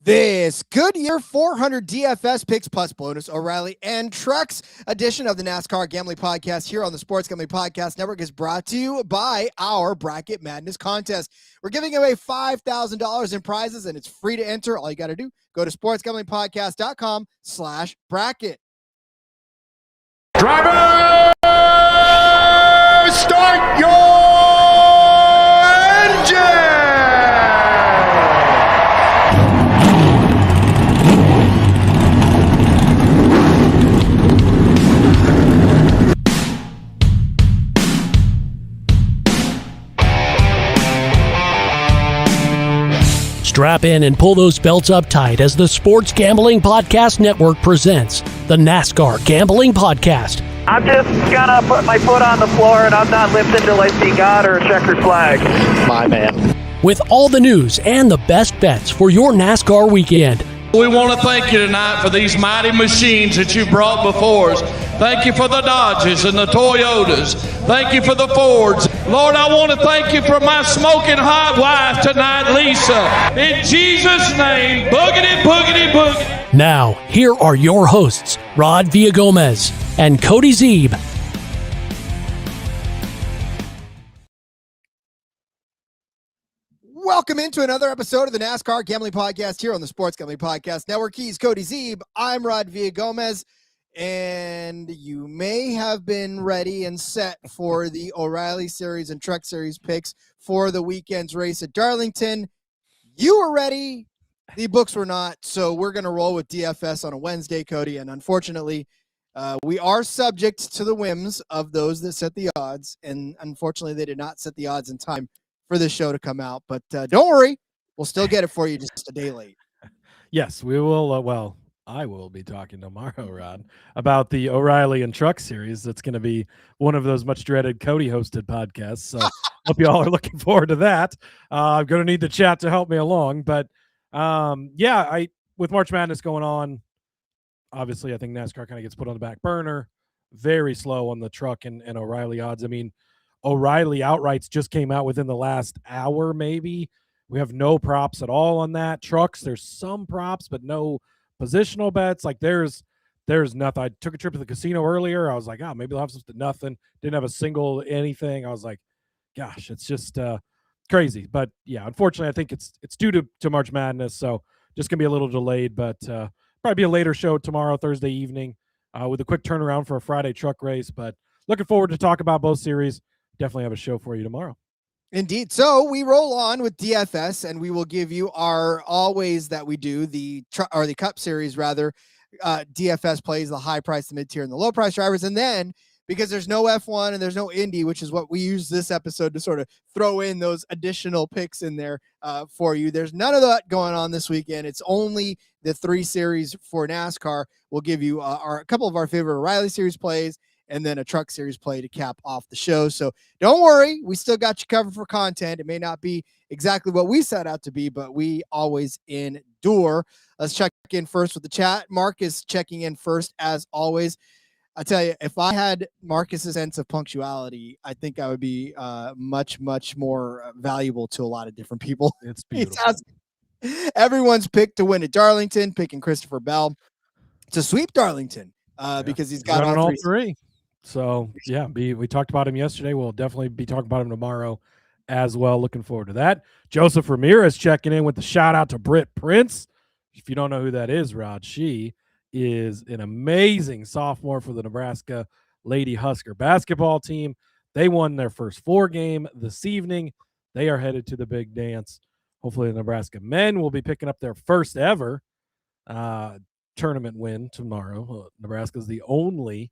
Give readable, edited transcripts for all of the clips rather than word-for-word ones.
This Goodyear 400 DFS Picks Plus Bonus O'Reilly and Trucks edition of the NASCAR Gambling Podcast here on the Sports Gambling Podcast Network is brought to you by our Bracket Madness contest. We're giving away $5,000 in prizes, and it's free to enter. All you got to do, go to sportsgamblingpodcast.com/bracket. Driver, start your engine! Strap in and pull those belts up tight as the Sports Gambling Podcast Network presents the NASCAR Gambling Podcast. I'm just gonna put my foot on the floor and I'm not lifting till I see God or a checkered flag. My man. With all the news and the best bets for your NASCAR weekend. We want to thank you tonight for these mighty machines that you brought before us. Thank you for the Dodges and the Toyotas. Thank you for the Fords. Lord, I want to thank you for my smoking hot wife tonight, Lisa. In Jesus' name, boogity, boogity, boogity. Now, here are your hosts, Rod Villagomez and Cody Zeeb. Welcome into another episode of the NASCAR Gambling Podcast here on the Sports Gambling Podcast Network. He's Cody Zeeb. I'm Rod Villagomez. And you may have been ready and set for the O'Reilly Series and Truck Series picks for the weekend's race at Darlington. You were ready. The books were not. So we're going to roll with DFS on a Wednesday, Cody. And unfortunately, we are subject to the whims of those that set the odds. And unfortunately, they did not set the odds in time for this show to come out. But don't worry. We'll still get it for you just a day late. Yes, we will. I will be talking tomorrow, Rod, about the O'Reilly and Truck Series. That's going to be one of those much dreaded Cody-hosted podcasts. So hope you all are looking forward to that. I'm going to need the chat to help me along. But, with March Madness going on, obviously I think NASCAR kind of gets put on the back burner. Very slow on the Truck and O'Reilly odds. I mean, O'Reilly outrights just came out within the last hour maybe. We have no props at all on that. Trucks, there's some props, but no positional bets. Like there's nothing. I took a trip to the casino earlier. I was like, maybe they'll have something. Nothing. Didn't have a single anything. I was like, gosh, it's just crazy. But yeah, unfortunately, I think it's due to March Madness, so just gonna be a little delayed. But probably be a later show tomorrow, Thursday evening, with a quick turnaround for a Friday truck race. But looking forward to talk about both series. Definitely have a show for you tomorrow. Indeed. So we roll on with DFS, and we will give you our always that we do the Cup Series rather. DFS plays the high price, the mid tier, and the low price drivers, and then because there's no F1 and there's no Indy, which is what we use this episode to sort of throw in those additional picks in there for you. There's none of that going on this weekend. It's only the 3 series for NASCAR. We'll give you a couple of our favorite O'Reilly Series plays, and then a Truck Series play to cap off the show. So don't worry, we still got you covered for content. It may not be exactly what we set out to be, but we always endure. Let's check in first with the chat. Mark is checking in first, as always. I tell you, if I had Marcus's sense of punctuality, I think I would be much, much more valuable to a lot of different people. It's beautiful. Everyone's picked to win at Darlington, picking Christopher Bell to sweep Darlington because he's got all three. So, yeah, we talked about him yesterday. We'll definitely be talking about him tomorrow as well. Looking forward to that. Joseph Ramirez checking in with the shout-out to Britt Prince. If you don't know who that is, Rod, she is an amazing sophomore for the Nebraska Lady Husker basketball team. They won their first 4 game this evening. They are headed to the big dance. Hopefully the Nebraska men will be picking up their first ever tournament win tomorrow. Nebraska is the only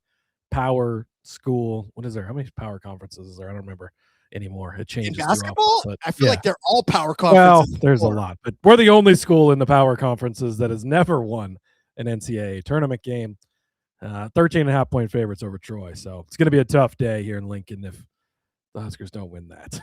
power school. What is there? How many power conferences is there? I don't remember. anymore. It In changes too basketball, often, but I feel like they're all power well, conferences. there's a lot, but we're the only school in the power conferences that has never won an NCAA tournament game. 13.5 point favorites over Troy. So it's going to be a tough day here in Lincoln if the Huskers don't win that.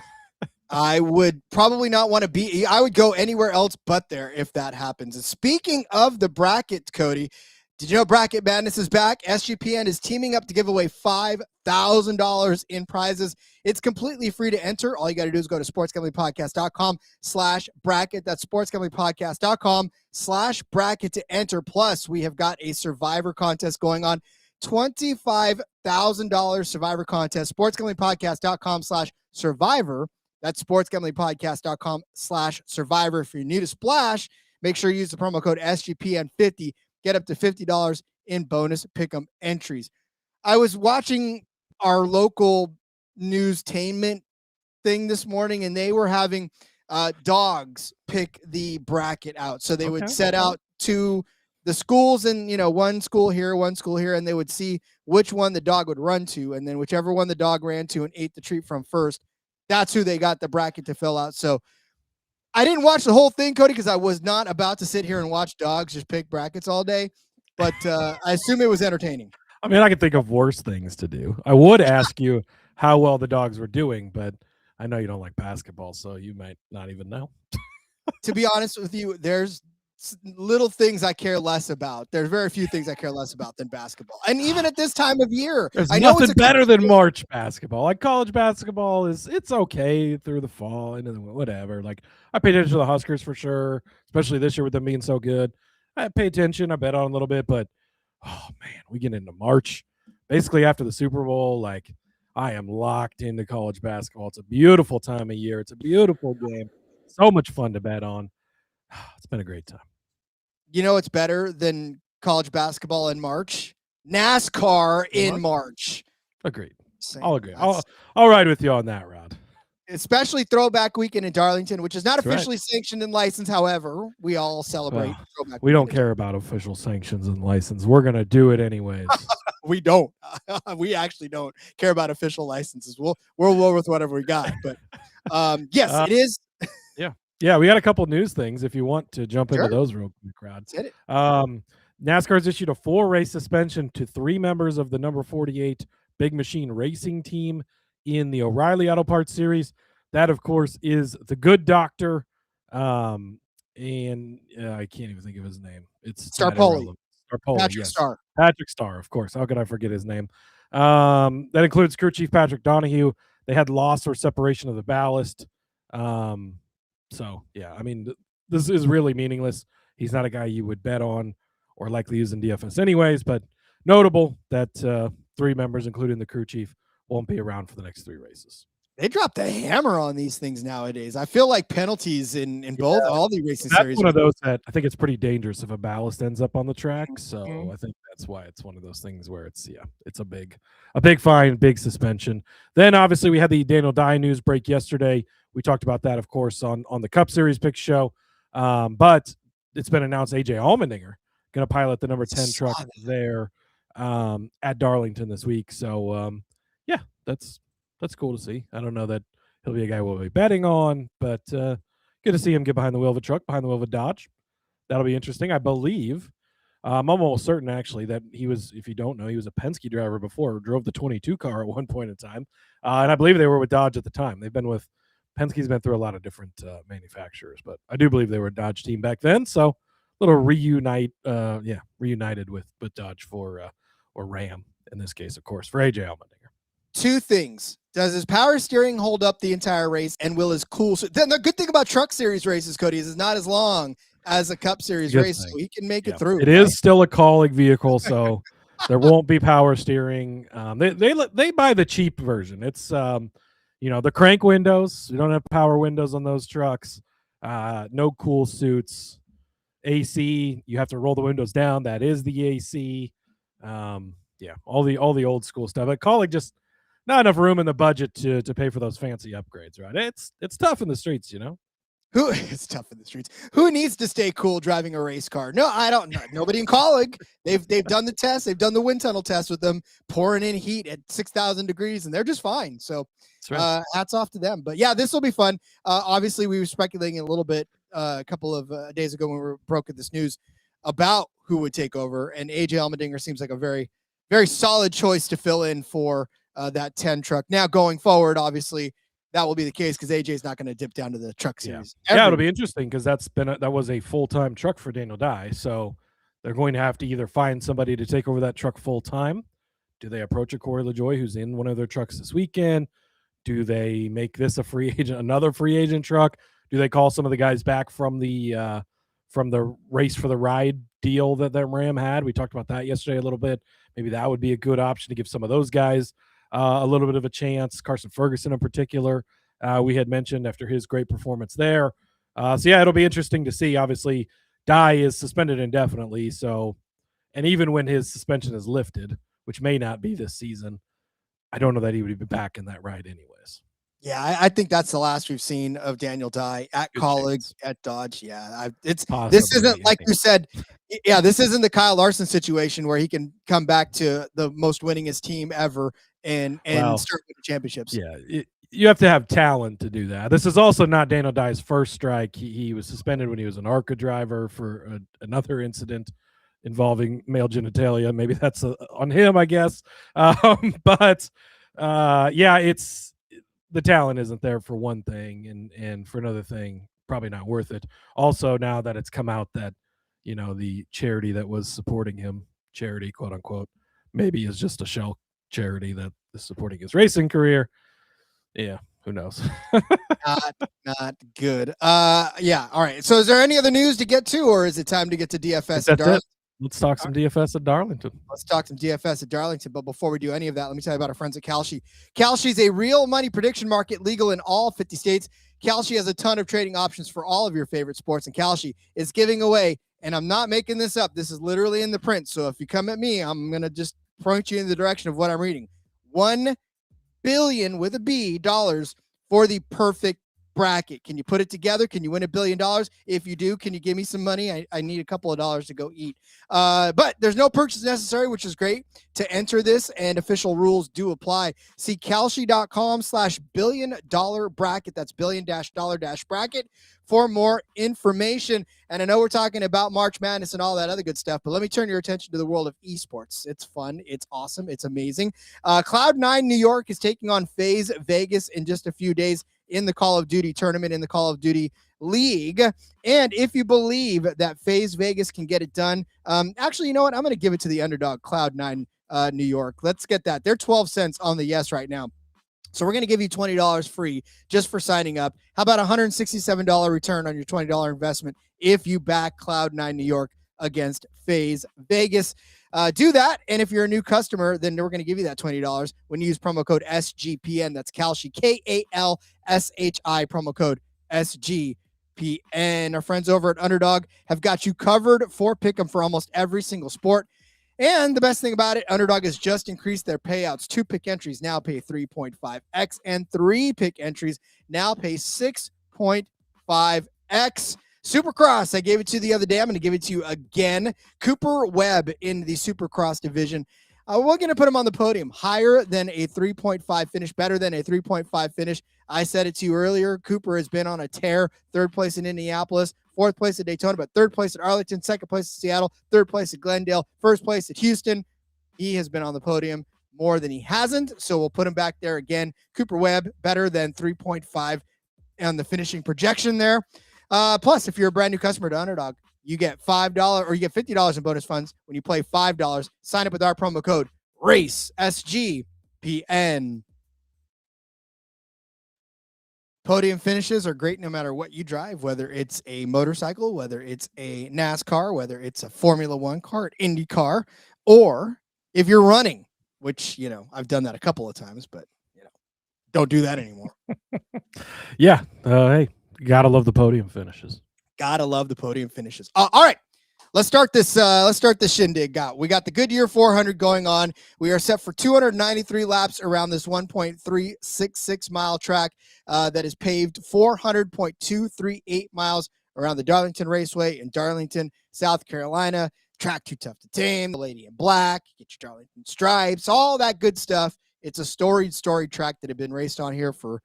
I would probably not want to be. I would go anywhere else but there if that happens. And speaking of the bracket, Cody, did you know Bracket Madness is back? SGPN is teaming up to give away $5,000 in prizes. It's completely free to enter. All you got to do is go to sportsgamblingpodcast.com/bracket. That's sportsgamblingpodcast.com/bracket to enter. Plus, we have got a Survivor contest going on. $25,000 Survivor contest. sportsgamblingpodcast.com/survivor. That's sportsgamblingpodcast.com/survivor. If you're new to Splash, make sure you use the promo code SGPN50. Get up to $50 in bonus pick'em entries. I was watching our local newstainment thing this morning, and they were having dogs pick the bracket out. So they would set out to the schools, and one school here, and they would see which one the dog would run to, and then whichever one the dog ran to and ate the treat from first, that's who they got the bracket to fill out. So I didn't watch the whole thing, Cody, because I was not about to sit here and watch dogs just pick brackets all day. But I assume it was entertaining. I mean, I could think of worse things to do. I would ask you how well the dogs were doing, but I know you don't like basketball, so you might not even know. To be honest with you, there's little things I care less about. There's very few things I care less about than basketball. And even at this time of year, there's I know nothing it's better than March basketball. Like college basketball it's okay through the fall and whatever. Like I pay attention to the Huskers for sure, especially this year with them being so good. I pay attention, I bet on a little bit, but oh man, we get into March, basically after the Super Bowl. Like I am locked into college basketball. It's a beautiful time of year. It's a beautiful game. So much fun to bet on. It's been a great time. You know what's better than college basketball in March? NASCAR in March. Agreed. Same. I'll agree. I'll ride with you on that, Rod. Especially Throwback Weekend in Darlington, which is not That's officially sanctioned and licensed. However, we all celebrate Throwback We don't Weekend. care about official sanctions and license. We're going to do it anyways. We don't. We actually don't care about official licenses. We'll roll with whatever we got. But yes, it is. Yeah, we got a couple news things if you want to jump into those real quick, Rod. Hit it. NASCAR's issued a 4-race suspension to 3 members of the number 48 Big Machine Racing team in the O'Reilly Auto Parts Series. That, of course, is the Good Doctor, and I can't even think of his name. It's Starpoli. Patrick yes. Starr. Patrick Starr, of course. How could I forget his name? That includes crew chief Patrick Donahue. They had loss or separation of the ballast. So, yeah, I mean, this is really meaningless. He's not a guy you would bet on or likely use in DFS anyways, but notable that 3 members, including the crew chief, won't be around for the next 3 races. They dropped the hammer on these things nowadays. I feel like penalties in all the racing series. That's one of those that I think it's pretty dangerous if a ballast ends up on the track. So I think that's why it's one of those things where it's a big fine, big suspension. Then obviously we had the Daniel Dye news break yesterday. We talked about that, of course, on the Cup Series Picks show. But it's been announced AJ Allmendinger going to pilot the number 10 truck there at Darlington this week. So, yeah, that's cool to see. I don't know that he'll be a guy we'll be betting on, but good to see him get behind the wheel of a truck, behind the wheel of a Dodge. That'll be interesting. I believe, I'm almost certain, actually, that he was, if you don't know, he was a Penske driver before, drove the 22 car at one point in time. And I believe they were with Dodge at the time. Penske's been through a lot of different manufacturers, but I do believe they were a Dodge team back then. So a little reunited with Dodge or Ram in this case, of course, for AJ Allmendinger. 2 things. Does his power steering hold up the entire race, and will his then the good thing about Truck Series races, Cody, is it's not as long as a Cup Series race, so he can make it through. It is still a Kaulig vehicle, so there won't be power steering. They buy the cheap version. It's the crank windows. You don't have power windows on those trucks. No cool suits. AC, you have to roll the windows down. That is the AC. All the old school stuff. But Kaulig just not enough room in the budget to pay for those fancy upgrades, right? It's tough in the streets, It's tough in the streets. Who needs to stay cool driving a race car? No, I don't know. Nobody in Colleague. They've done the test. They've done the wind tunnel test with them, pouring in heat at 6,000 degrees, and they're just fine. So hats off to them. But yeah, this will be fun. Obviously, we were speculating a little bit a couple of days ago when we were broken this news about who would take over, and AJ Allmendinger seems like a very, very solid choice to fill in for that 10 truck. Now going forward, obviously, that will be the case because AJ is not going to dip down to the truck series. Yeah, it'll be interesting because that was a full-time truck for Daniel Dye. So they're going to have to either find somebody to take over that truck full-time. Do they approach a Corey LaJoie who's in one of their trucks this weekend? Do they make this a free agent, another free agent truck? Do they call some of the guys back from the race for the ride deal that Ram had? We talked about that yesterday a little bit. Maybe that would be a good option to give some of those guys a little bit of a chance. Carson Ferguson in particular, we had mentioned after his great performance there. So yeah, it'll be interesting to see. Obviously, Dye is suspended indefinitely. So, and even when his suspension is lifted, which may not be this season, I don't know that he would be back in that ride anyways. Yeah, I think that's the last we've seen of Daniel Dye at Colleague, at Dodge. Yeah, this isn't like you said. Yeah, this isn't the Kyle Larson situation where he can come back to the most winningest team ever and start with the championships. Yeah, you have to have talent to do that. This is also not Daniel Dye's first strike. He was suspended when he was an ARCA driver for another incident involving male genitalia. Maybe that's on him, I guess. But it's the talent isn't there for one thing, and for another thing, probably not worth it. Also, now that it's come out that the charity that was supporting him, charity quote unquote, maybe is just a shell charity that is supporting his racing career. Yeah, who knows? not good. Yeah. All right. So is there any other news to get to, or is it time to get to DFS at Darlington? Let's talk some DFS at Darlington. Let's talk some DFS at Darlington. But before we do any of that, let me tell you about our friends at Kalshi. Kalshi is a real money prediction market legal in all 50 states. Kalshi has a ton of trading options for all of your favorite sports, and Kalshi is giving away, and I'm not making this up, this is literally in the print. So if you come at me, I'm going to just point you in the direction of what I'm reading. $1 billion with a B dollars for the perfect bracket. Can you put it together? Can you win $1 billion? If you do, can you give me some money? I need a couple of dollars to go eat. But there's no purchase necessary, which is great to enter this, and official rules do apply. See Kalshi.com/$1 billion bracket. That's $1 billion-$bracket for more information. And I know we're talking about March Madness and all that other good stuff, but let me turn your attention to the world of esports. It's fun. It's awesome. It's amazing. Cloud9 New York is taking on FaZe Vegas in just a few days in the Call of Duty tournament, in the Call of Duty League. And if you believe that FaZe Vegas can get it done, actually, you know what? I'm going to give it to the underdog, Cloud9 New York. Let's get that. They're 12 cents on the yes right now. So we're going to give you $20 free just for signing up. How about $167 return on your $20 investment if you back Cloud9 New York against FaZe Vegas? Do that, and if you're a new customer, then we're going to give you that $20 when you use promo code SGPN. That's Kalshi, Kalshi, promo code SGPN. Our friends over at Underdog have got you covered for Pick'em for almost every single sport. And the best thing about it, Underdog has just increased their payouts. 2 pick entries now pay 3.5x, and 3 pick entries now pay 6.5x. Supercross, I gave it to you the other day. I'm going to give it to you again. Cooper Webb in the Supercross division. We're going to put him on the podium. Higher than a 3.5 finish, better than a 3.5 finish. I said it to you earlier. Cooper has been on a tear. 3rd place in Indianapolis, 4th place at Daytona, but 3rd place at Arlington, 2nd place at Seattle, 3rd place at Glendale, 1st place at Houston. He has been on the podium more than he hasn't, so we'll put him back there again. Cooper Webb, better than 3.5 on the finishing projection there. Plus, if you're a brand new customer to Underdog, you get $5 or you get $50 in bonus funds when you play $5. Sign up with our promo code RACE, SGPN. Podium finishes are great no matter what you drive, whether it's a motorcycle, whether it's a NASCAR, whether it's a Formula One car, an Indy car, or if you're running, which, I've done that a couple of times, but, don't do that anymore. Yeah. Hey. Gotta love the podium finishes. Gotta love the podium finishes. All right. Let's start this. Let's start the shindig out. We got the Goodyear 400 going on. We are set for 293 laps around this 1.366 mile track that is paved 400.238 miles around the Darlington Raceway in Darlington, South Carolina. Track too tough to tame. The lady in black. Get your Darlington stripes. All that good stuff. It's a storied track that had been raced on here for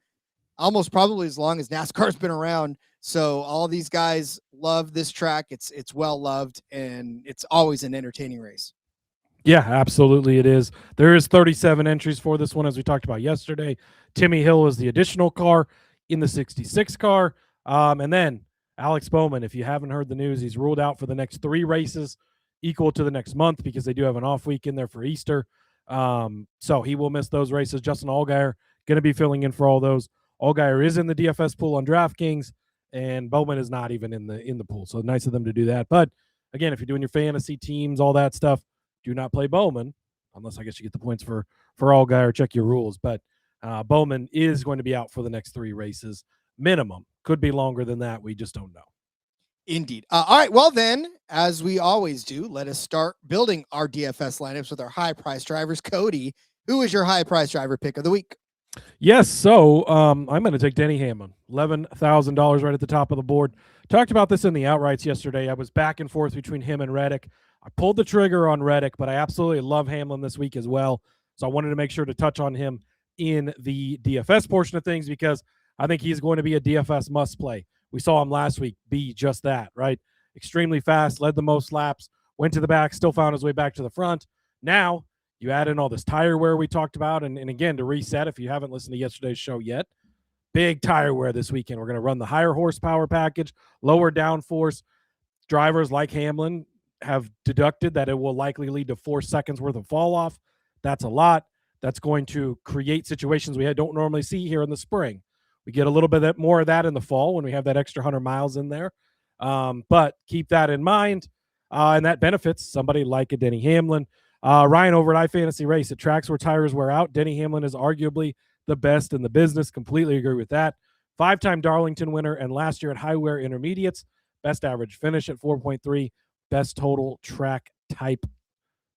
almost probably as long as NASCAR's been around. So all these guys love this track. It's well loved, and it's always an entertaining race. Yeah, absolutely it is. There is 37 entries for this one, as we talked about yesterday. Timmy Hill is the additional car in the 66 car. And then Alex Bowman, if you haven't heard the news, he's ruled out for the next 3 races, equal to the next month, because they do have an off week in there for Easter. So he will miss those races. Justin Allgaier going to be filling in for all those. Allgaier is in the DFS pool on DraftKings, and Bowman is not even in the pool. So nice of them to do that. But again, if you're doing your fantasy teams, all that stuff, do not play Bowman, unless I guess you get the points for Allgaier. Check your rules. But Bowman is going to be out for the next 3 races minimum. Could be longer than that. We just don't know. Indeed. All right. Well, then, as we always do, let us start building our DFS lineups with our high price drivers. Cody, who is your high price driver pick of the week? Yes. So I'm going to take Denny Hamlin, $11,000 right at the top of the board. Talked about this in the outrights yesterday. I was back and forth between him and Reddick. I pulled the trigger on Reddick, but I absolutely love Hamlin this week as well. So I wanted to make sure to touch on him in the DFS portion of things, because I think he's going to be a DFS must play. We saw him last week be just that, right? Extremely fast, led the most laps, went to the back, still found his way back to the front. Now you add in all this tire wear we talked about. And again, to reset, if you haven't listened to yesterday's show yet, big tire wear this weekend. We're going to run the higher horsepower package, lower downforce. Drivers like Hamlin have deducted that it will likely lead to 4 seconds worth of fall off. That's a lot. That's going to create situations we don't normally see here in the spring. We get a little bit more of that in the fall when we have that extra 100 miles in there. But keep that in mind. And that benefits somebody like a Denny Hamlin. Ryan, over at iFantasy Race, at tracks where tires wear out, Denny Hamlin is arguably the best in the business. Completely agree with that. 5-time Darlington winner, and last year at High Wear Intermediates, best average finish at 4.3, best total track type.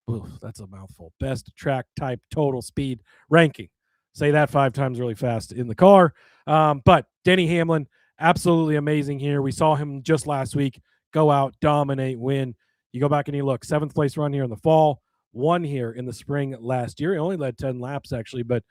Ooh, that's a mouthful. Best track type total speed ranking. Say that 5 times really fast in the car. But Denny Hamlin, absolutely amazing here. We saw him just last week go out, dominate, win. You go back and you look, 7th place run here in the fall, won here in the spring last year. He only led 10 laps actually, but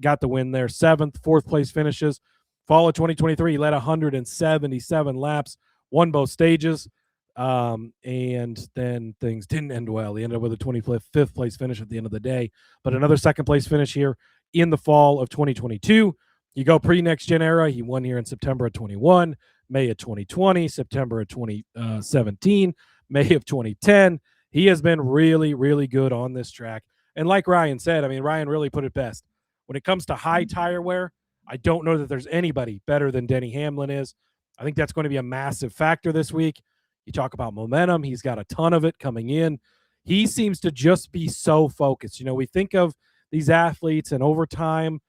got the win there. 7th, 4th place finishes. Fall of 2023, he led 177 laps, won both stages. And then things didn't end well. He ended up with a 25th place finish at the end of the day, but another 2nd place finish here in the fall of 2022. You go pre-next gen era. He won here in September of 21, May of 2020, September of 2017, May of 2010. He has been really, really good on this track. And like Ryan said, I mean, Ryan really put it best. When it comes to high tire wear, I don't know that there's anybody better than Denny Hamlin is. I think that's going to be a massive factor this week. You talk about momentum. He's got a ton of it coming in. He seems to just be so focused. You know, we think of these athletes and over time,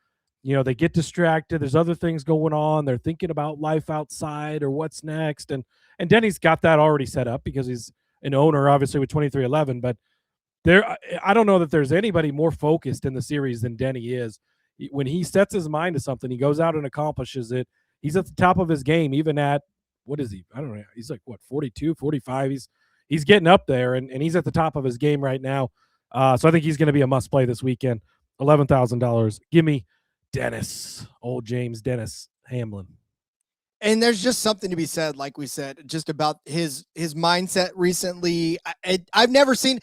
you know, they get distracted. There's other things going on. They're thinking about life outside or what's next. And Denny's got that already set up because he's an owner, obviously, with 2311. But I don't know that there's anybody more focused in the series than Denny is. When he sets his mind to something, he goes out and accomplishes it. He's at the top of his game, even at, what is he? I don't know. He's like, what, 42, 45? He's getting up there, and he's at the top of his game right now. So I think he's going to be a must play this weekend. $11,000. Give me Dennis, old James Dennis Hamlin. And there's just something to be said, like we said, just about his mindset recently. I've never seen.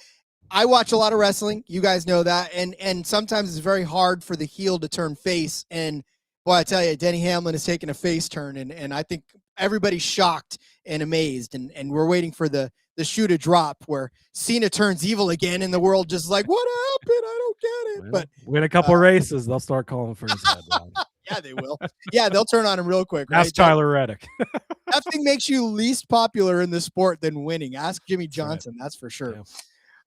I watch a lot of wrestling. You guys know that, and sometimes it's very hard for the heel to turn face. And boy, I tell you, Denny Hamlin has taken a face turn, and I think everybody's shocked and amazed, and we're waiting for the shoe to drop where Cena turns evil again, and the world just like, what happened? I don't get it. But win a couple races, they'll start calling for his head. Yeah, they will. Yeah, they'll turn on him real quick. Right? Ask Tyler Reddick. Nothing makes you least popular in the sport than winning. Ask Jimmy Johnson. That's for sure. Yeah.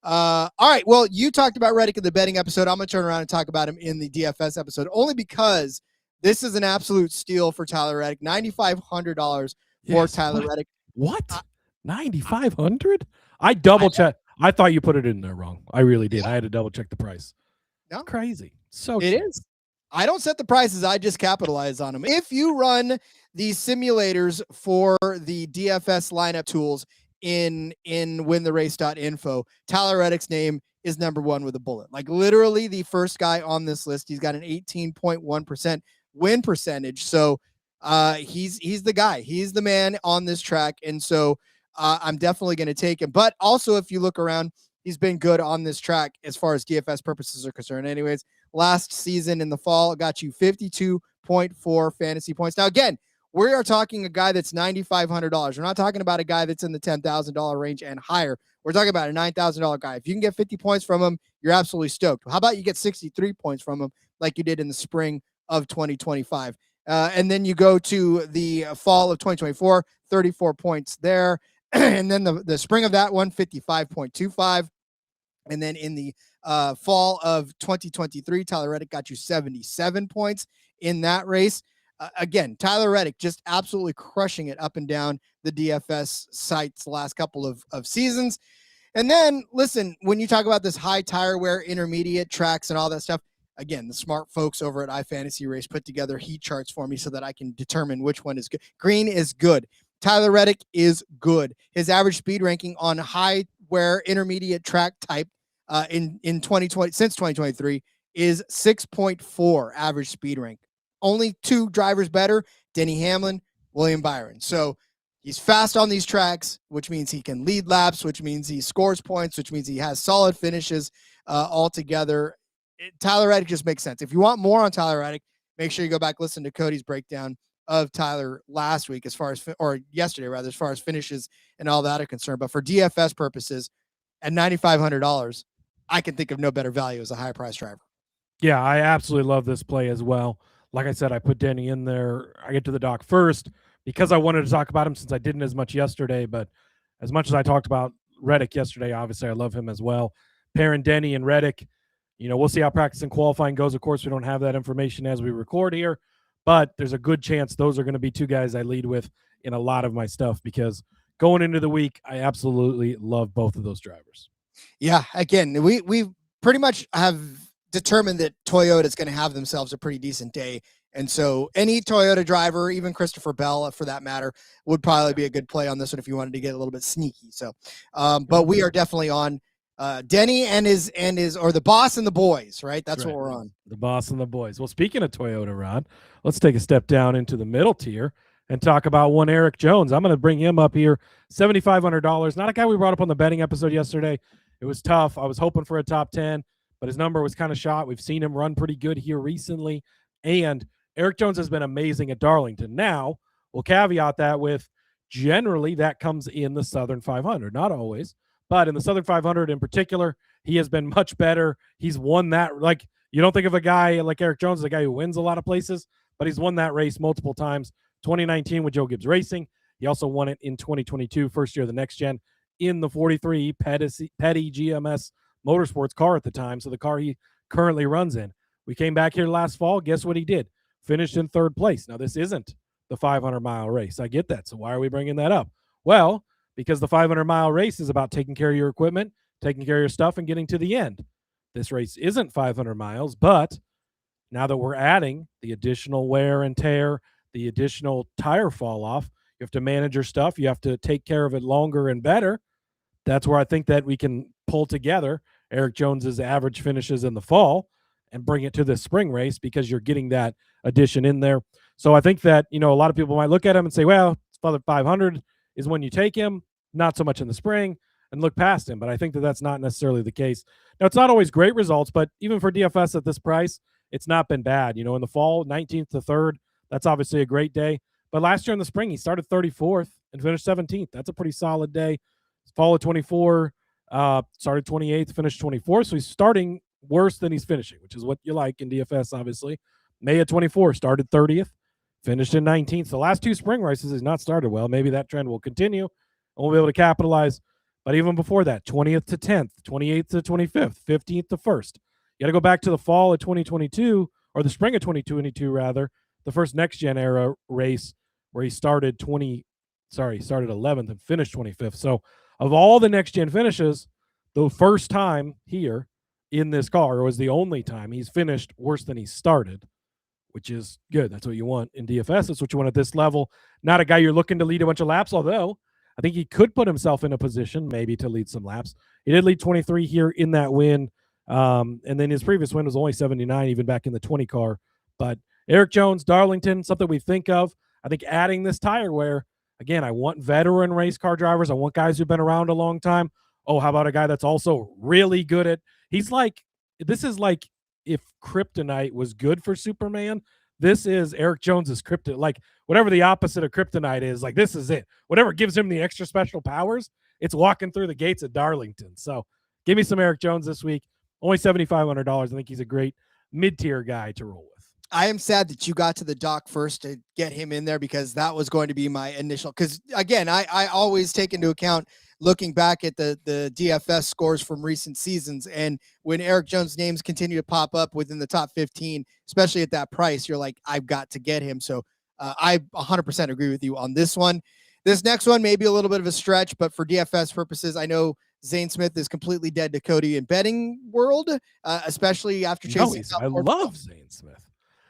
All right. Well, you talked about Reddick in the betting episode. I'm going to turn around and talk about him in the DFS episode, only because this is an absolute steal for Tyler Reddick. $9,500 for Tyler Reddick. What? $9,500? I double check. I thought you put it in there wrong. I really did. Yeah. I had to double check the price. No. Crazy. So It cheap. is. I don't set the prices. I just capitalize on them. If you run these simulators for the DFS lineup tools in wintherace.info, Tyler Reddick's name is number one with a bullet. Like literally the first guy on this list. He's got an 18.1% win percentage. So he's the guy. He's the man on this track. And so I'm definitely going to take him. But also, if you look around, he's been good on this track as far as DFS purposes are concerned. Anyways, last season in the fall, it got you 52.4 fantasy points. Now, again, we are talking a guy that's $9,500. We're not talking about a guy that's in the $10,000 range and higher. We're talking about a $9,000 guy. If you can get 50 points from him, you're absolutely stoked. How about you get 63 points from him like you did in the spring of 2025? And then you go to the fall of 2024, 34 points there. And then the spring of that one, 55.25. And then in the fall of 2023, Tyler Reddick got you 77 points in that race. Again, Tyler Reddick just absolutely crushing it up and down the DFS sites the last couple of seasons. And then, listen, when you talk about this high tire wear, intermediate tracks and all that stuff, again, the smart folks over at iFantasy Race put together heat charts for me so that I can determine which one is good. Green is good. Tyler Reddick is good. His average speed ranking on high wear, intermediate track type in 2020 since 2023 is 6.4 average speed rank. Only two drivers better, Denny Hamlin, William Byron. So he's fast on these tracks, which means he can lead laps, which means he scores points, which means he has solid finishes altogether. Tyler Reddick just makes sense. If you want more on Tyler Reddick, make sure you go back, listen to Cody's breakdown of Tyler last week or yesterday rather, as far as finishes and all that are concerned. But for DFS purposes, at $9,500, I can think of no better value as a high price driver. Yeah, I absolutely love this play as well. Like I said, I put Denny in there. I get to the doc first because I wanted to talk about him since I didn't as much yesterday. But as much as I talked about Reddick yesterday, obviously I love him as well. Pairing Denny and Reddick, we'll see how practice and qualifying goes. Of course, we don't have that information as we record here, but there's a good chance those are going to be two guys I lead with in a lot of my stuff because going into the week, I absolutely love both of those drivers. Yeah, again, we pretty much have determined that Toyota is going to have themselves a pretty decent day. And so any Toyota driver, even Christopher Bell for that matter, would probably be a good play on this one if you wanted to get a little bit sneaky. So, but we are definitely on Denny and his or the boss and the boys, right? That's right. What we're on. The boss and the boys. Well, speaking of Toyota, Rod, let's take a step down into the middle tier and talk about one Eric Jones. I'm going to bring him up here, $7,500. Not a guy we brought up on the betting episode yesterday. It was tough. I was hoping for a top 10, but his number was kind of shot. We've seen him run pretty good here recently, and Eric Jones has been amazing at Darlington. Now, we'll caveat that with generally that comes in the Southern 500. Not always, but in the Southern 500 in particular, he has been much better. He's won that. Like, you don't think of a guy like Eric Jones as a guy who wins a lot of places, but he's won that race multiple times. 2019 with Joe Gibbs Racing. He also won it in 2022, first year of the next gen, in the 43 Petty GMS Motorsports car at the time, so the car he currently runs in. We came back here last fall. Guess what he did? Finished in third place. Now, this isn't the 500-mile race. I get that. So why are we bringing that up? Well, because the 500-mile race is about taking care of your equipment, taking care of your stuff, and getting to the end. This race isn't 500 miles, but now that we're adding the additional wear and tear, the additional tire fall off, you have to manage your stuff. You have to take care of it longer and better. That's where I think that we can pull together Eric Jones's average finishes in the fall and bring it to the spring race because you're getting that addition in there. So I think that, a lot of people might look at him and say, well, Father 500 is when you take him, not so much in the spring, and look past him. But I think that that's not necessarily the case. Now, it's not always great results, but even for DFS at this price, it's not been bad. In the fall, 19th to 3rd, that's obviously a great day. But last year in the spring, he started 34th and finished 17th. That's a pretty solid day. Fall of 24, started 28th, finished 24th. So he's starting worse than he's finishing, which is what you like in DFS, obviously. May of 24, started 30th, finished in 19th. The last two spring races he's not started well. Maybe that trend will continue and we'll be able to capitalize. But even before that, 20th to 10th, 28th to 25th, 15th to 1st. You got to go back to the fall of 2022, or the spring of 2022, rather, the first next-gen era race where he started 11th and finished 25th. So of all the next gen finishes, the first time here in this car was the only time he's finished worse than he started, which is good. That's what you want in DFS. That's what you want at this level. Not a guy you're looking to lead a bunch of laps, although I think he could put himself in a position maybe to lead some laps. He did lead 23 here in that win. And then his previous win was only 79, even back in the 20 car. But Eric Jones, Darlington, something we think of. I think adding this tire wear, again, I want veteran race car drivers. I want guys who've been around a long time. Oh, how about a guy that's also really good at, this is like if kryptonite was good for Superman, this is Eric Jones's kryptonite. Like whatever the opposite of kryptonite is, like this is it. Whatever gives him the extra special powers, it's walking through the gates at Darlington. So give me some Eric Jones this week. Only $7,500. I think he's a great mid-tier guy to roll with. I am sad that you got to the doc first to get him in there, because that was going to be my initial, because again, I always take into account looking back at the DFS scores from recent seasons. And when Eric Jones names continue to pop up within the top 15, especially at that price, you're like, I've got to get him. So I 100% agree with you on this one. This next one may be a little bit of a stretch, but for DFS purposes, I know Zane Smith is completely dead to Cody in betting world, especially after chasing. I love Zane Smith.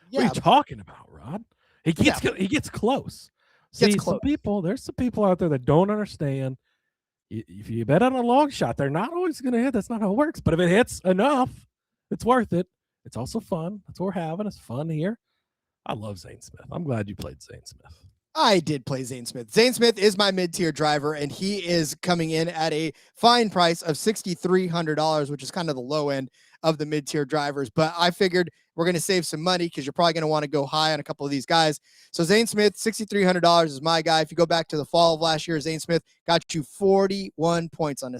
Yeah, what are you talking about, Rod? He gets close. See, there's some people out there that don't understand. If you bet on a long shot, they're not always going to hit. That's not how it works. But if it hits enough, it's worth it. It's also fun. That's what we're having. It's fun here. I love Zane Smith. I'm glad you played Zane Smith. I did play Zane Smith. Zane Smith is my mid-tier driver, and he is coming in at a fine price of $6,300, which is kind of the low end of the mid-tier drivers. But I figured we're going to save some money because you're probably going to want to go high on a couple of these guys. So Zane Smith, $6,300 is my guy. If you go back to the fall of last year, Zane Smith got you 41 points on in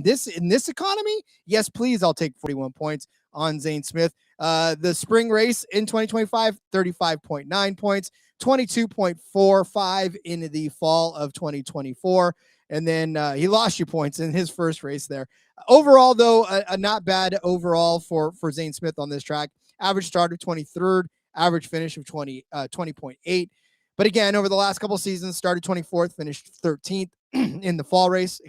this economy. Yes, please. I'll take 41 points on Zane Smith. The spring race in 2025, 35.9 points, 22.45 in the fall of 2024. And then he lost you points in his first race there. Overall, though, a not bad overall for Zane Smith on this track. Average start of 23rd, average finish of 20.8. But again, over the last couple seasons, started 24th, finished 13th in the fall race,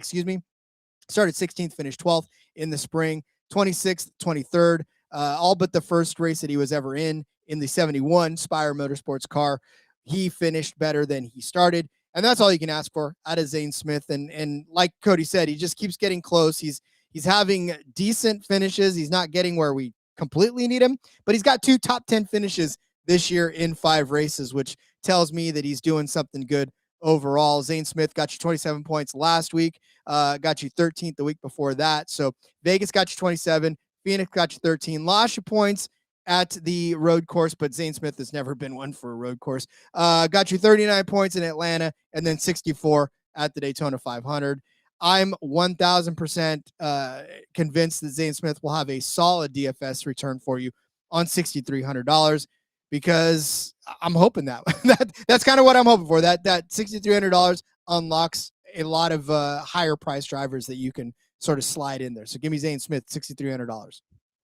started 16th, finished 12th in the spring, 26th, 23rd, all but the first race that he was ever in the 71 Spire Motorsports car. He finished better than he started. And that's all you can ask for out of Zane Smith. And like Cody said, he just keeps getting close. He's having decent finishes. He's not getting where we completely need him, but he's got 2 top 10 finishes this year in 5 races, which tells me that he's doing something good overall. Zane Smith got you 27 points last week, got you 13th the week before that. So Vegas got you 27, Phoenix got you 13, lost you points at the road course, but Zane Smith has never been one for a road course. Got you 39 points in Atlanta and then 64 at the Daytona 500. I'm 1,000% convinced that Zane Smith will have a solid DFS return for you on $6,300, because I'm hoping that's kind of what I'm hoping for. That $6,300 unlocks a lot of higher price drivers that you can sort of slide in there. So give me Zane Smith, $6,300.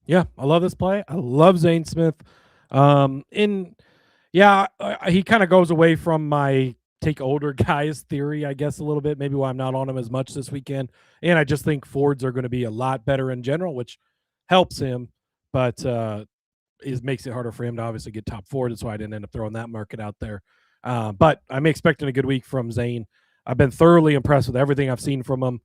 Yeah, I love this play. I love Zane Smith. He kind of goes away from my take older guys theory, I guess, a little bit. Maybe why I'm not on him as much this weekend. And I just think Fords are going to be a lot better in general, which helps him, but it makes it harder for him to obviously get top 4. That's why I didn't end up throwing that market out there. But I'm expecting a good week from Zane. I've been thoroughly impressed with everything I've seen from him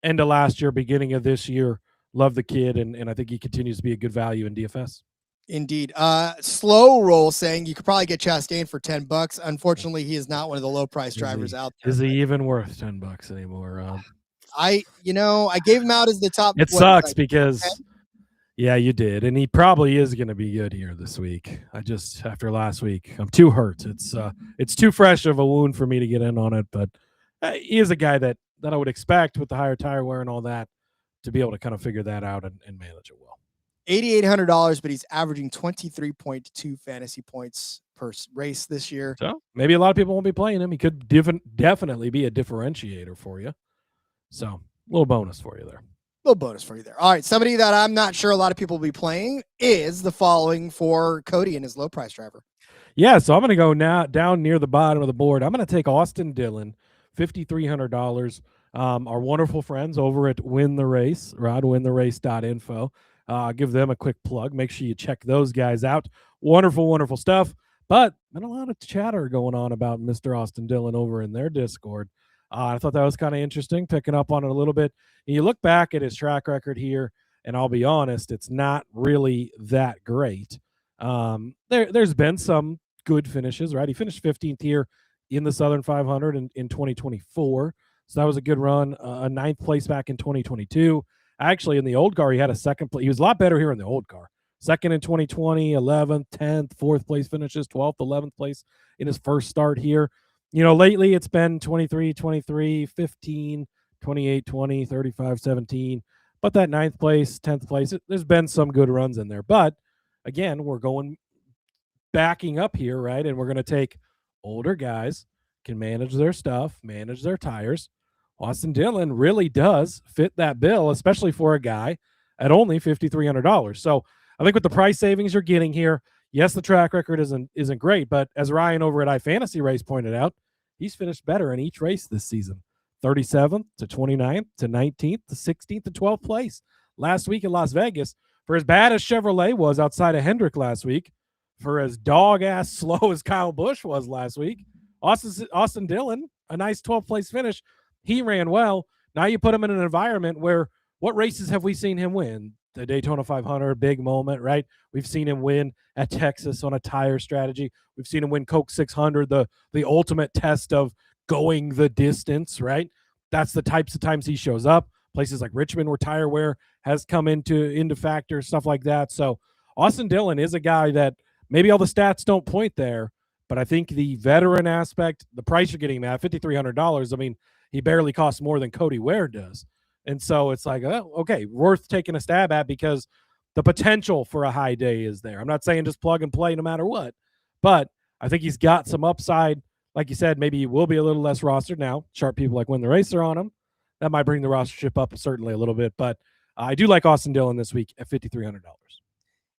end of last year, beginning of this year. Love the kid, and I think he continues to be a good value in DFS. Indeed. Slow roll saying you could probably get Chastain for $10. Unfortunately, he is not one of the low price drivers out there. Is he even worth $10 anymore? I gave him out as the top. It sucks because, yeah, you did, and he probably is going to be good here this week. After last week, I'm too hurt. It's too fresh of a wound for me to get in on it, but he is a guy that I would expect with the higher tire wear and all that to be able to kind of figure that out and manage it well. $8,800, but he's averaging 23.2 fantasy points per race this year. So maybe a lot of people won't be playing him. He could definitely be a differentiator for you. So a little bonus for you there. All right. Somebody that I'm not sure a lot of people will be playing is the following for Cody and his low price driver. Yeah. So I'm going to go now down near the bottom of the board. I'm going to take Austin Dillon, $5,300. Our wonderful friends over at Win the Race, wintherace.info. Give them a quick plug. Make sure you check those guys out. Wonderful, wonderful stuff. But been a lot of chatter going on about Mr. Austin Dillon over in their Discord. I thought that was kind of interesting, picking up on it a little bit. And you look back at his track record here, and I'll be honest, it's not really that great. There's been some good finishes, right? He finished 15th here in the Southern 500 in 2024. So that was a good run. A 9th place back in 2022. Actually, in the old car, he had a second place. He was a lot better here in the old car. Second in 2020, 11th, 10th, 4th place finishes, 12th, 11th place in his first start here. You know, lately it's been 23, 23, 15, 28, 20, 35, 17. But that 9th place, 10th place, there's been some good runs in there. But again, we're going backing up here, right? And we're going to take older guys, can manage their stuff, manage their tires. Austin Dillon really does fit that bill, especially for a guy at only $5,300. So I think with the price savings you're getting here, yes, the track record isn't great, but as Ryan over at iFantasy Race pointed out, he's finished better in each race this season. 37th to 29th to 19th to 16th to 12th place. Last week in Las Vegas, for as bad as Chevrolet was outside of Hendrick last week, for as dog-ass slow as Kyle Busch was last week, Austin Dillon, a nice 12th place finish. He ran well. Now you put him in an environment where what races have we seen him win? The Daytona 500, big moment, right? We've seen him win at Texas on a tire strategy. We've seen him win Coke 600, the ultimate test of going the distance, right? That's the types of times he shows up. Places like Richmond where tire wear has come into factor, stuff like that. So Austin Dillon is a guy that maybe all the stats don't point there, but I think the veteran aspect, the price you're getting him at, $5,300, I mean, he barely costs more than Cody Ware does. And so it's like, oh, okay, worth taking a stab at because the potential for a high day is there. I'm not saying just plug and play no matter what, but I think he's got some upside. Like you said, maybe he will be a little less rostered now. Sharp people like Win the Race are on him. That might bring the rostership up certainly a little bit, but I do like Austin Dillon this week at $5,300.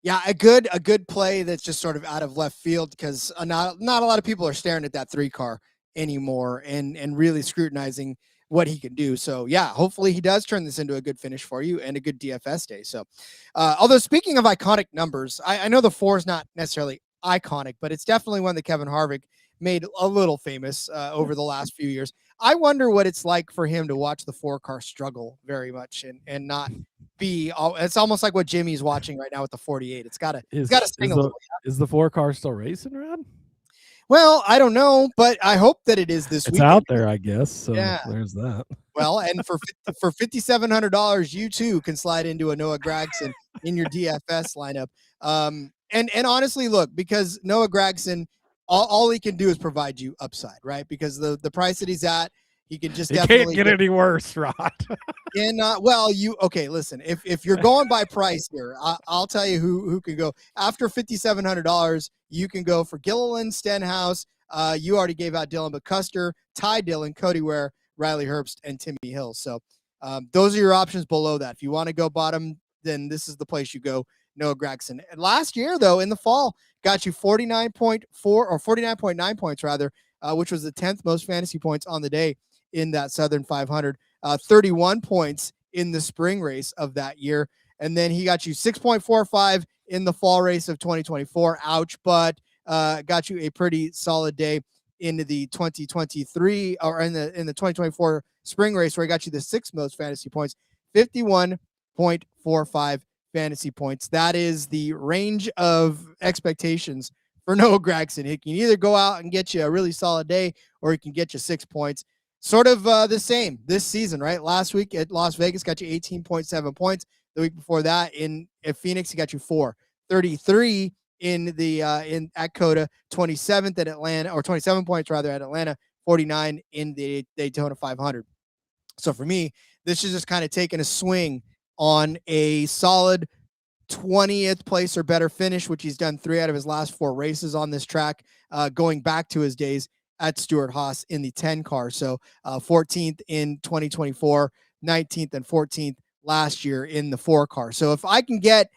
Yeah, a good play that's just sort of out of left field because not a lot of people are staring at that 3-car anymore and really scrutinizing what he can do. So yeah, hopefully he does turn this into a good finish for you and a good DFS day. So although speaking of iconic numbers, I know the 4 is not necessarily iconic, but it's definitely one that Kevin Harvick made a little famous over the last few years. I wonder what it's like for him to watch the 4-car struggle very much and not be it's almost like what Jimmy's watching right now with the 48. It's gotta sting a little. Is the 4-car still racing, Rod? Well, I don't know, but I hope that it is this week. It's out there, I guess. So yeah. There's that. Well, and for $5,700, you too can slide into a Noah Gragson in your DFS lineup. And honestly, look, because Noah Gragson, all he can do is provide you upside, right? Because the price that he's at, he can just definitely can't get any worse, Rod. And listen, if you're going by price here, I'll tell you who can go after $5,700. You can go for Gilliland, Stenhouse. You already gave out Dillon, but Custer, Ty Dillon, Cody Ware, Riley Herbst, and Timmy Hill. So those are your options below that. If you want to go bottom, then this is the place you go. Noah Gragson. And last year, though, in the fall, got you 49.4 or 49.9 points rather, which was the 10th most fantasy points on the day in that Southern 500. 31 points in the spring race of that year. And then he got you 6.45 in the fall race of 2024. Ouch, but got you a pretty solid day into the 2023 or in the 2024 spring race where he got you the 6th most fantasy points, 51.45 fantasy points. That is the range of expectations for Noah Gragson. He can either go out and get you a really solid day or he can get you 6 points. Sort of the same this season, right? Last week at Las Vegas got you 18.7 points. The week before that at Phoenix, he got you 4. 33 at Coda, 27th at Atlanta, or 27 points rather at Atlanta, 49 in the Daytona 500. So for me, this is just kind of taking a swing on a solid 20th place or better finish, which he's done 3 out of his last 4 races on this track, going back to his days at Stewart-Haas in the 10 car. So 14th in 2024, 19th and 14th last year in the 4 car. So if I can get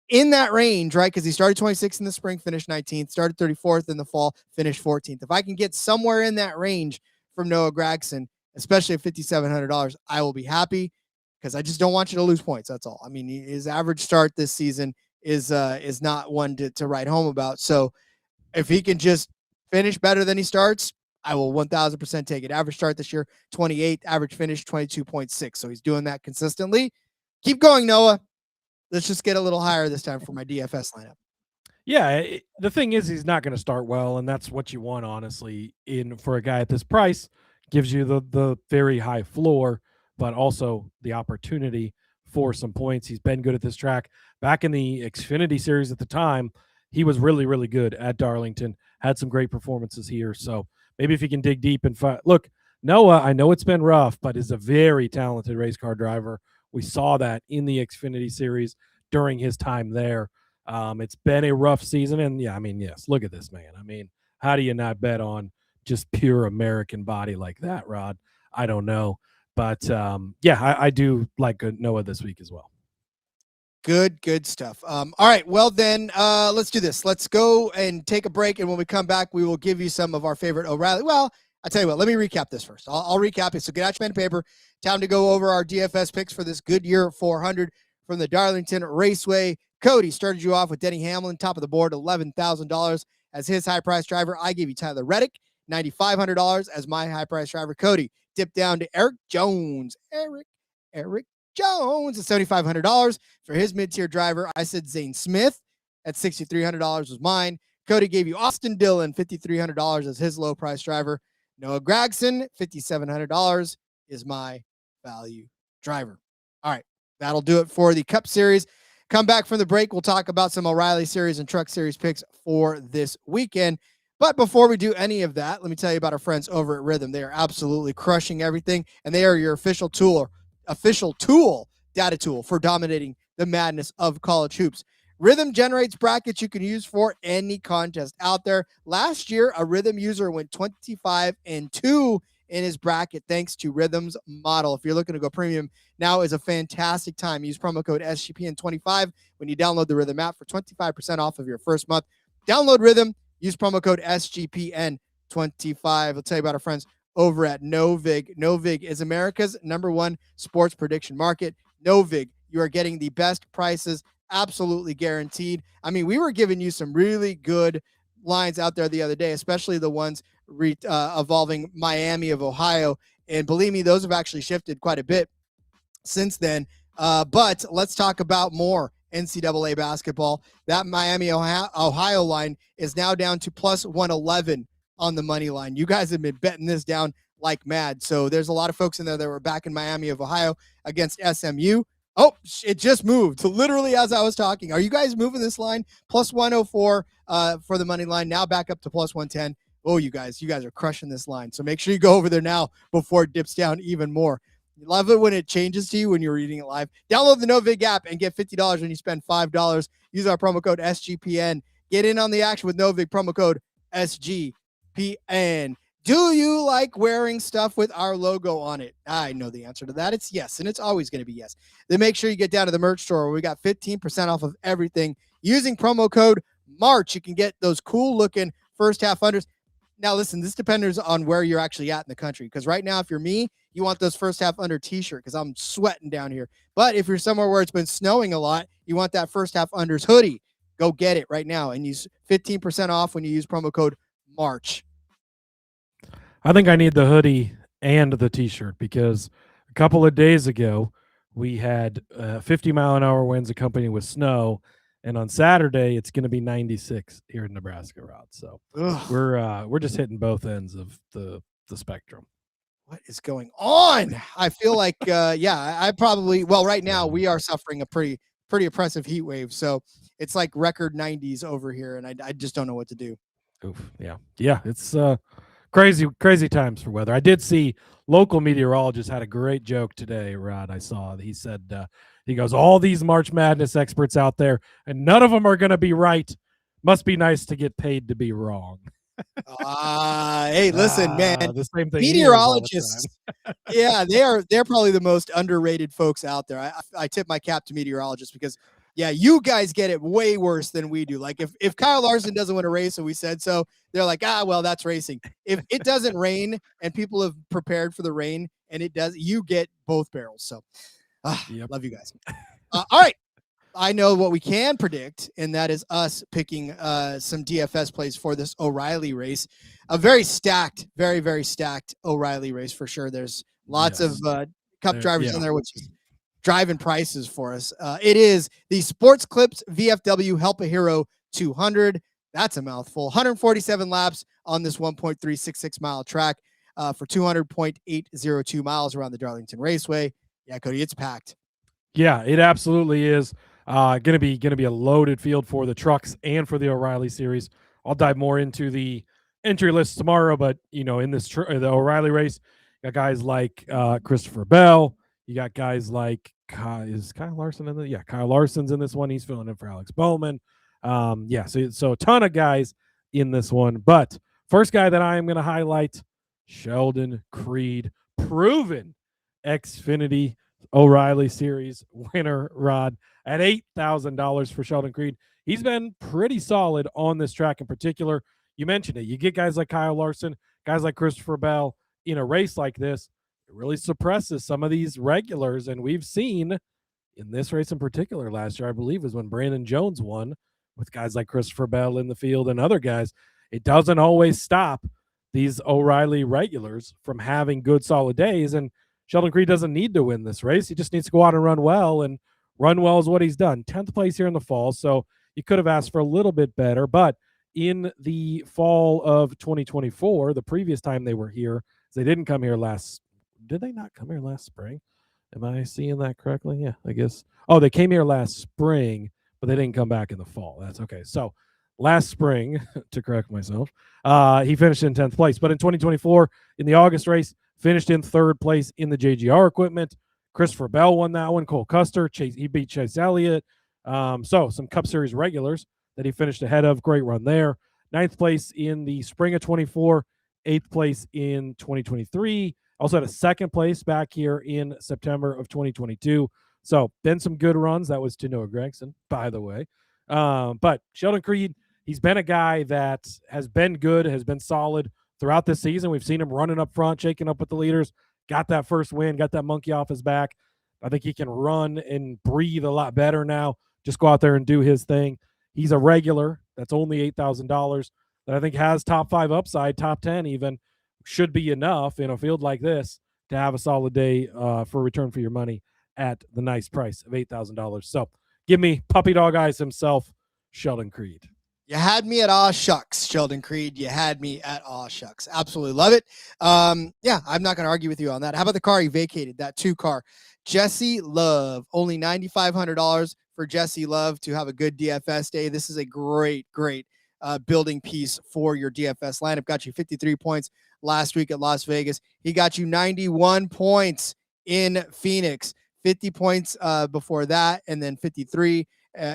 in that range, right, because he started 26th in the spring, finished 19th, started 34th in the fall, finished 14th. If I can get somewhere in that range from Noah Gragson, especially at $5,700, I will be happy because I just don't want you to lose points. That's all. I mean, his average start this season is not one to write home about. So if he can just finish better than he starts, I will 1,000% take it. Average start this year, 28. Average finish, 22.6. So he's doing that consistently. Keep going, Noah. Let's just get a little higher this time for my DFS lineup. Yeah, the thing is, he's not going to start well, and that's what you want, honestly. For a guy at this price, gives you the very high floor, but also the opportunity for some points. He's been good at this track. Back in the Xfinity Series at the time, he was really, really good at Darlington. Had some great performances here. So maybe if he can dig deep and find. Look, Noah, I know it's been rough, but is a very talented race car driver. We saw that in the Xfinity Series during his time there. It's been a rough season, and yeah, I mean, yes, look at this man. I mean, how do you not bet on just pure American body like that, Rod? I don't know, but yeah, I do like Noah this week as well. Good stuff. All right, well then, let's do this. Let's go and take a break, and when we come back, we will give you some of our favorite O'Reilly. Well, I'll tell you what. Let me recap this first. I'll recap it. So get out your pen and paper. Time to go over our DFS picks for this Goodyear 400 from the Darlington Raceway. Cody started you off with Denny Hamlin, top of the board, $11,000 as his high-price driver. I gave you Tyler Reddick, $9,500 as my high-price driver. Cody dipped down to Eric Jones. Eric Jones at $7,500 for his mid-tier driver. I said Zane Smith at $6,300 was mine. Cody gave you Austin Dillon, $5,300 as his low-price driver. Noah Gragson, $5,700 is my value driver. All right, that'll do it for the Cup Series. Come back from the break. We'll talk about some O'Reilly Series and Truck Series picks for this weekend. But before we do any of that, let me tell you about our friends over at Rhythm. They are absolutely crushing everything, and they are your official data tool for dominating the madness of college hoops. Rhythm generates brackets you can use for any contest out there. Last year, a Rhythm user went 25-2 in his bracket thanks to Rhythm's model. If you're looking to go premium, now is a fantastic time. Use promo code SGPN25 when you download the Rhythm app for 25% off of your first month. Download Rhythm. Use promo code SGPN25. I'll tell you about our friends over at Novig. Novig is America's #1 sports prediction market. Novig, you are getting the best prices, absolutely guaranteed. I mean, we were giving you some really good lines out there the other day, especially the ones involving Miami of Ohio. And believe me, those have actually shifted quite a bit since then. But let's talk about more NCAA basketball. That Miami, Ohio line is now down to plus 111 on the money line. You guys have been betting this down like mad. So there's a lot of folks in there that were back in Miami of Ohio against SMU. Oh, it just moved to literally as I was talking. Are you guys moving this line? Plus 104 for the money line, now back up to plus 110. Oh, you guys are crushing this line. So make sure you go over there now before it dips down even more. Love it when it changes to you when you're reading it live. Download the Novig app and get $50 when you spend $5. Use our promo code SGPN. Get in on the action with Novig, promo code SGPN. Do you like wearing stuff with our logo on it? I know the answer to that. It's yes, and it's always going to be yes. Then make sure you get down to the merch store where we got 15% off of everything. Using promo code MARCH, you can get those cool-looking first-half unders. Now, listen, this depends on where you're actually at in the country, because right now, if you're me, you want those first-half under T-shirt because I'm sweating down here. But if you're somewhere where it's been snowing a lot, you want that first-half unders hoodie. Go get it right now and use 15% off when you use promo code MARCH. I think I need the hoodie and the T-shirt because a couple of days ago we had 50-mile-an-hour winds accompanied with snow, and on Saturday it's going to be 96 here in Nebraska, Rod. So we're just hitting both ends of the spectrum. What is going on? I feel like I probably right now we are suffering a pretty oppressive heat wave, so it's like record 90s over here, and I just don't know what to do. Oof, yeah, it's crazy times for weather. I did see local meteorologist had a great joke today, Rod. I saw he said he goes, all these March Madness experts out there, and none of them are going to be right. Must be nice to get paid to be wrong. Hey, listen, man. The same thing. Meteorologists, they're probably the most underrated folks out there. I tip my cap to meteorologists because Yeah, you guys get it way worse than we do. Like if Kyle Larson doesn't win a race and we said so, they're like, well, that's racing. If it doesn't rain and people have prepared for the rain and it does, you get both barrels. So love you guys. All right. I know what we can predict, and that is us picking some DFS plays for this O'Reilly race. A very stacked, very, very stacked O'Reilly race for sure. There's lots of Cup drivers in there, which is driving prices for us. It is the Sports Clips VFW Help a Hero 200. That's a mouthful. 147 laps on this 1.366 mile track for 200.802 miles around the Darlington Raceway. Yeah, Cody, it's packed. Yeah, it absolutely is. Gonna be a loaded field for the trucks and for the O'Reilly series. I'll dive more into the entry list tomorrow, but in this the O'Reilly race, you got guys like Christopher Bell. You got guys like is Kyle Larson in the? Yeah, Kyle Larson's in this one. He's filling in for Alex Bowman. So a ton of guys in this one. But first guy that I am going to highlight, Sheldon Creed, proven Xfinity O'Reilly series winner, Rod, at $8,000 for Sheldon Creed. He's been pretty solid on this track in particular. You mentioned it. You get guys like Kyle Larson, guys like Christopher Bell in a race like this. It really suppresses some of these regulars, and we've seen in this race in particular last year, I believe, is when Brandon Jones won with guys like Christopher Bell in the field and other guys. It doesn't always stop these O'Reilly regulars from having good, solid days, and Sheldon Creed doesn't need to win this race. He just needs to go out and run well, and run well is what he's done. 10th place here in the fall, so you could have asked for a little bit better, but in the fall of 2024, the previous time they were here, they didn't come here did they not come here last spring? Am I seeing that correctly? Yeah, I guess. Oh, they came here last spring, but they didn't come back in the fall. That's okay. So last spring, to correct myself, he finished in 10th place. But in 2024, in the August race, finished in 3rd place in the JGR equipment. Christopher Bell won that one. Cole Custer, he beat Chase Elliott. So some Cup Series regulars that he finished ahead of. Great run there. 9th place in the spring of 24, 8th place in 2023. Also had a 2nd place back here in September of 2022. So been some good runs. That was to Noah Gragson, by the way. But Sheldon Creed, he's been a guy that has been good, has been solid throughout this season. We've seen him running up front, shaking up with the leaders, got that first win, got that monkey off his back. I think he can run and breathe a lot better now. Just go out there and do his thing. He's a regular. That's only $8,000 that I think has top 5 upside, top 10 even. Should be enough in a field like this to have a solid day for return for your money at the nice price of $8,000. So give me puppy dog eyes himself, Sheldon Creed. You had me at aw shucks, Sheldon Creed. You had me at aw shucks. Absolutely love it. Yeah, I'm not going to argue with you on that. How about the car he vacated, that 2 car? Jesse Love, only $9,500 for Jesse Love to have a good DFS day. This is a great building piece for your DFS lineup. Got you 53 points last week at Las Vegas. He got you 91 points in Phoenix, 50 points before that, and then 53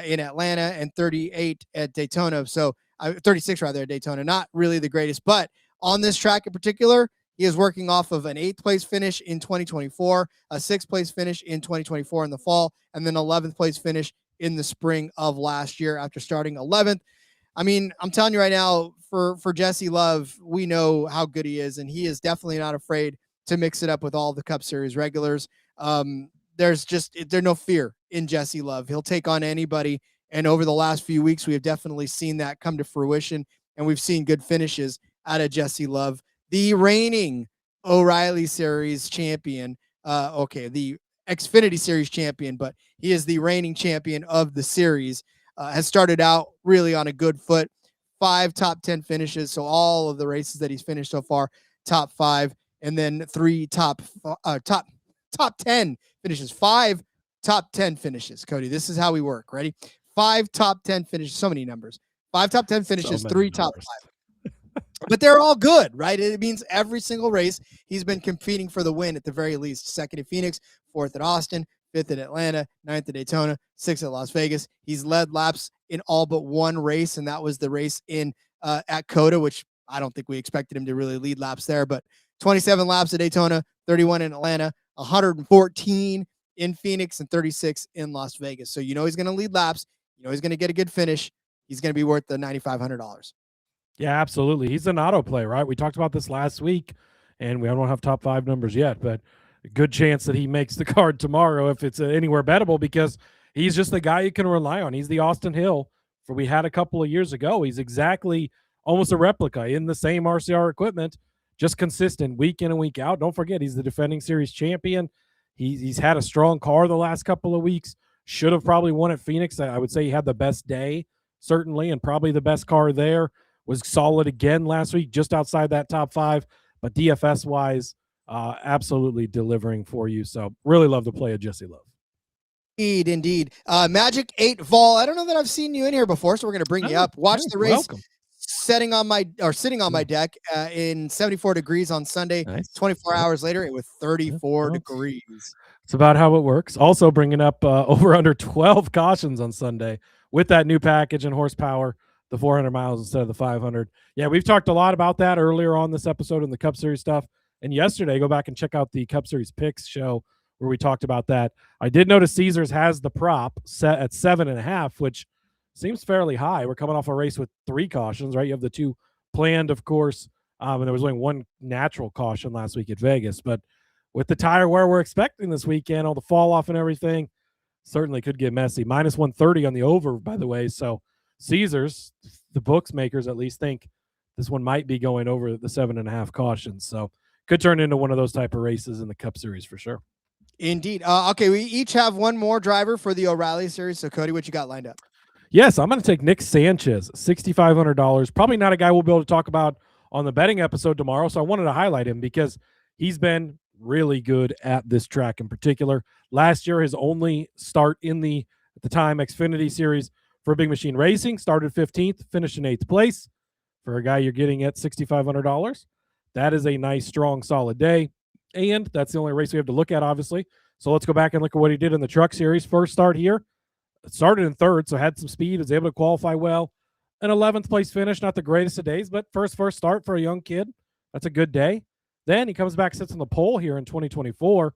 in Atlanta and 38 at Daytona. So 36 rather at Daytona. Not really the greatest, but on this track in particular, he is working off of an 8th place finish in 2024, a 6th place finish in 2024 in the fall, and then 11th place finish in the spring of last year after starting 11th. I mean, I'm telling you right now, for Jesse Love, we know how good he is, and he is definitely not afraid to mix it up with all the Cup Series regulars. There's no fear in Jesse Love. He'll take on anybody, and over the last few weeks, we have definitely seen that come to fruition, and we've seen good finishes out of Jesse Love, the reigning O'Reilly Series champion. The Xfinity Series champion, but he is the reigning champion of the series. Has started out really on a good foot, 5 top 10 finishes. So all of the races that he's finished so far, top 5, and then 3 top 10 finishes, 5 top 10 finishes. Cody, this is how we work. Ready? 5 top 10 finishes. So many numbers. 5 top 10 finishes, 3 top 5. But they're all good, right? It means every single race he's been competing for the win at the very least. 2nd at Phoenix, 4th at Austin, 5th at Atlanta, 9th at Daytona, 6th at Las Vegas. He's led laps in all but 1 race, and that was the race in at COTA, which I don't think we expected him to really lead laps there, but 27 laps at Daytona, 31 in Atlanta, 114 in Phoenix and 36 in Las Vegas. So he's going to lead laps. He's going to get a good finish. He's going to be worth the $9,500. Yeah, absolutely. He's an auto play, right? We talked about this last week, and we don't have top 5 numbers yet, but a good chance that he makes the card tomorrow if it's anywhere bettable, because he's just the guy you can rely on. He's the Austin Hill for we had a couple of years ago. He's exactly almost a replica in the same RCR equipment, just consistent week in and week out. Don't forget, he's the defending series champion. He's had a strong car the last couple of weeks. Should have probably won at Phoenix. I would say he had the best day, certainly, and probably the best car there. Was solid again last week, just outside that top 5. But DFS-wise, absolutely delivering for you. So really love the play of Jesse Love. Indeed. Magic 8 Vol. I don't know that I've seen you in here before, so we're going to bring you up. Watch the race. Welcome. Sitting on my deck in 74 degrees on Sunday. Nice. 24 hours later, it was 34 degrees. It's about how it works. Also bringing up over under 12 cautions on Sunday with that new package and horsepower, the 400 miles instead of the 500. Yeah, we've talked a lot about that earlier on this episode in the Cup Series stuff. And yesterday, go back and check out the Cup Series Picks show where we talked about that. I did notice Caesars has the prop set at 7.5, which seems fairly high. We're coming off a race with 3 cautions, right? You have the 2 planned, of course, and there was only 1 natural caution last week at Vegas. But with the tire wear we're expecting this weekend, all the fall off and everything, certainly could get messy. Minus 130 on the over, by the way. So Caesars, the books makers at least, think this one might be going over the 7.5 cautions. So could turn into one of those type of races in the Cup Series for sure. Indeed. Okay, we each have one more driver for the O'Reilly series. So Cody, what you got lined up? Yes, I'm going to take Nick Sanchez, $6,500. Probably not a guy we'll be able to talk about on the betting episode tomorrow, so I wanted to highlight him because he's been really good at this track in particular. Last year, his only start in the, at the time, Xfinity Series for Big Machine Racing, started 15th, finished in 8th place. For a guy you're getting at $6,500, that is a nice, strong, solid day, and that's the only race we have to look at, obviously. So let's go back and look at what he did in the Truck Series. First start here. Started in 3rd, so had some speed, was able to qualify well. An 11th place finish, not the greatest of days, but first start for a young kid. That's a good day. Then he comes back, sits on the pole here in 2024,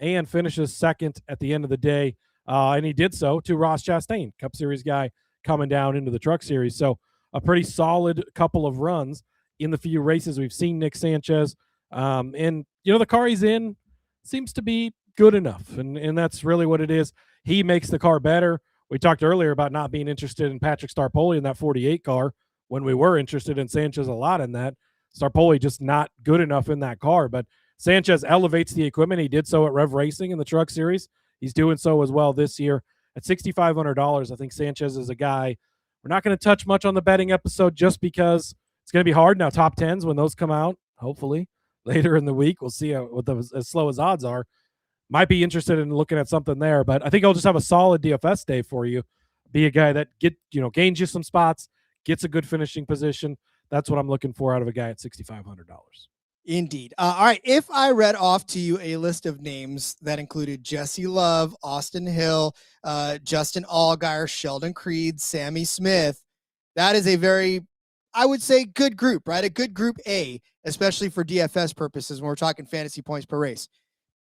and finishes 2nd at the end of the day. And he did so to Ross Chastain, Cup Series guy, coming down into the Truck Series. So a pretty solid couple of runs in the few races we've seen Nick Sanchez. And, the car he's in seems to be good enough, and that's really what it is. He makes the car better. We talked earlier about not being interested in Patrick Starpoli in that 48 car when we were interested in Sanchez a lot in that. Starpoli just not good enough in that car, but Sanchez elevates the equipment. He did so at Rev Racing in the Truck Series. He's doing so as well this year. At $6,500, I think Sanchez is a guy we're not going to touch much on the betting episode just because it's going to be hard. Now, top 10s, when those come out, hopefully later in the week, we'll see what as slow as odds are. Might be interested in looking at something there, but I think I'll just have a solid DFS day for you. Be a guy that gains you some spots, gets a good finishing position. That's what I'm looking for out of a guy at $6,500. Indeed. All right. If I read off to you a list of names that included Jesse Love, Austin Hill, Justin Allgaier, Sheldon Creed, Sammy Smith, that is a very, I would say, good group, right? A good group A, especially for DFS purposes when we're talking fantasy points per race.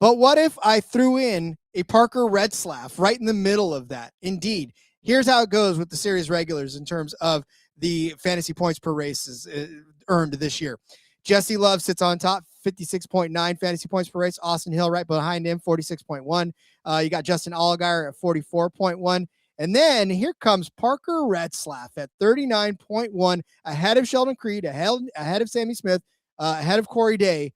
But what if I threw in a Parker Retzlaff right in the middle of that? Indeed. Here's how it goes with the series regulars in terms of the fantasy points per races earned this year. Jesse Love sits on top, 56.9 fantasy points per race. Austin Hill right behind him, 46.1. You got Justin Allgaier at 44.1. And then here comes Parker Retzlaff at 39.1, ahead of Sheldon Creed, ahead of Sammy Smith, ahead of Corey Day.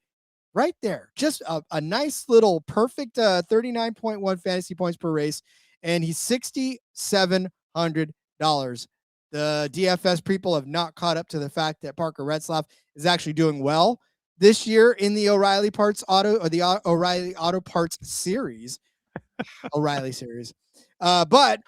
Right there. Just a nice little perfect 39.1 fantasy points per race. And he's $6,700. The DFS people have not caught up to the fact that Parker Retzlaff is actually doing well this year in the O'Reilly O'Reilly Auto Parts series. O'Reilly series. But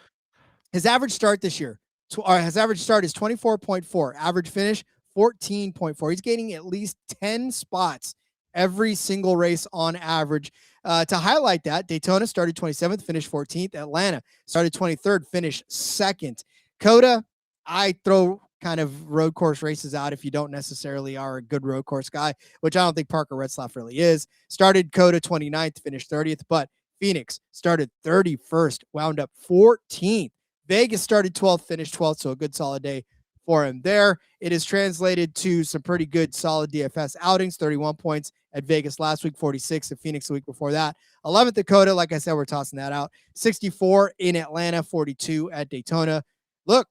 his average start this year, his average start is 24.4. Average finish, 14.4. He's gaining at least 10 spots every single race on average. To highlight that, Daytona started 27th, finished 14th. Atlanta started 23rd, finished 2nd. COTA, I throw kind of road course races out if you don't necessarily are a good road course guy, which I don't think Parker Retzlaff really is. Started COTA 29th, finished 30th, but Phoenix started 31st, wound up 14th. Vegas started 12th, finished 12th, so a good solid day for him there. It is translated to some pretty good solid DFS outings, 31 points at Vegas last week, 46 at Phoenix the week before that. 11th Dakota, like I said, we're tossing that out. 64 in Atlanta, 42 at Daytona. Look,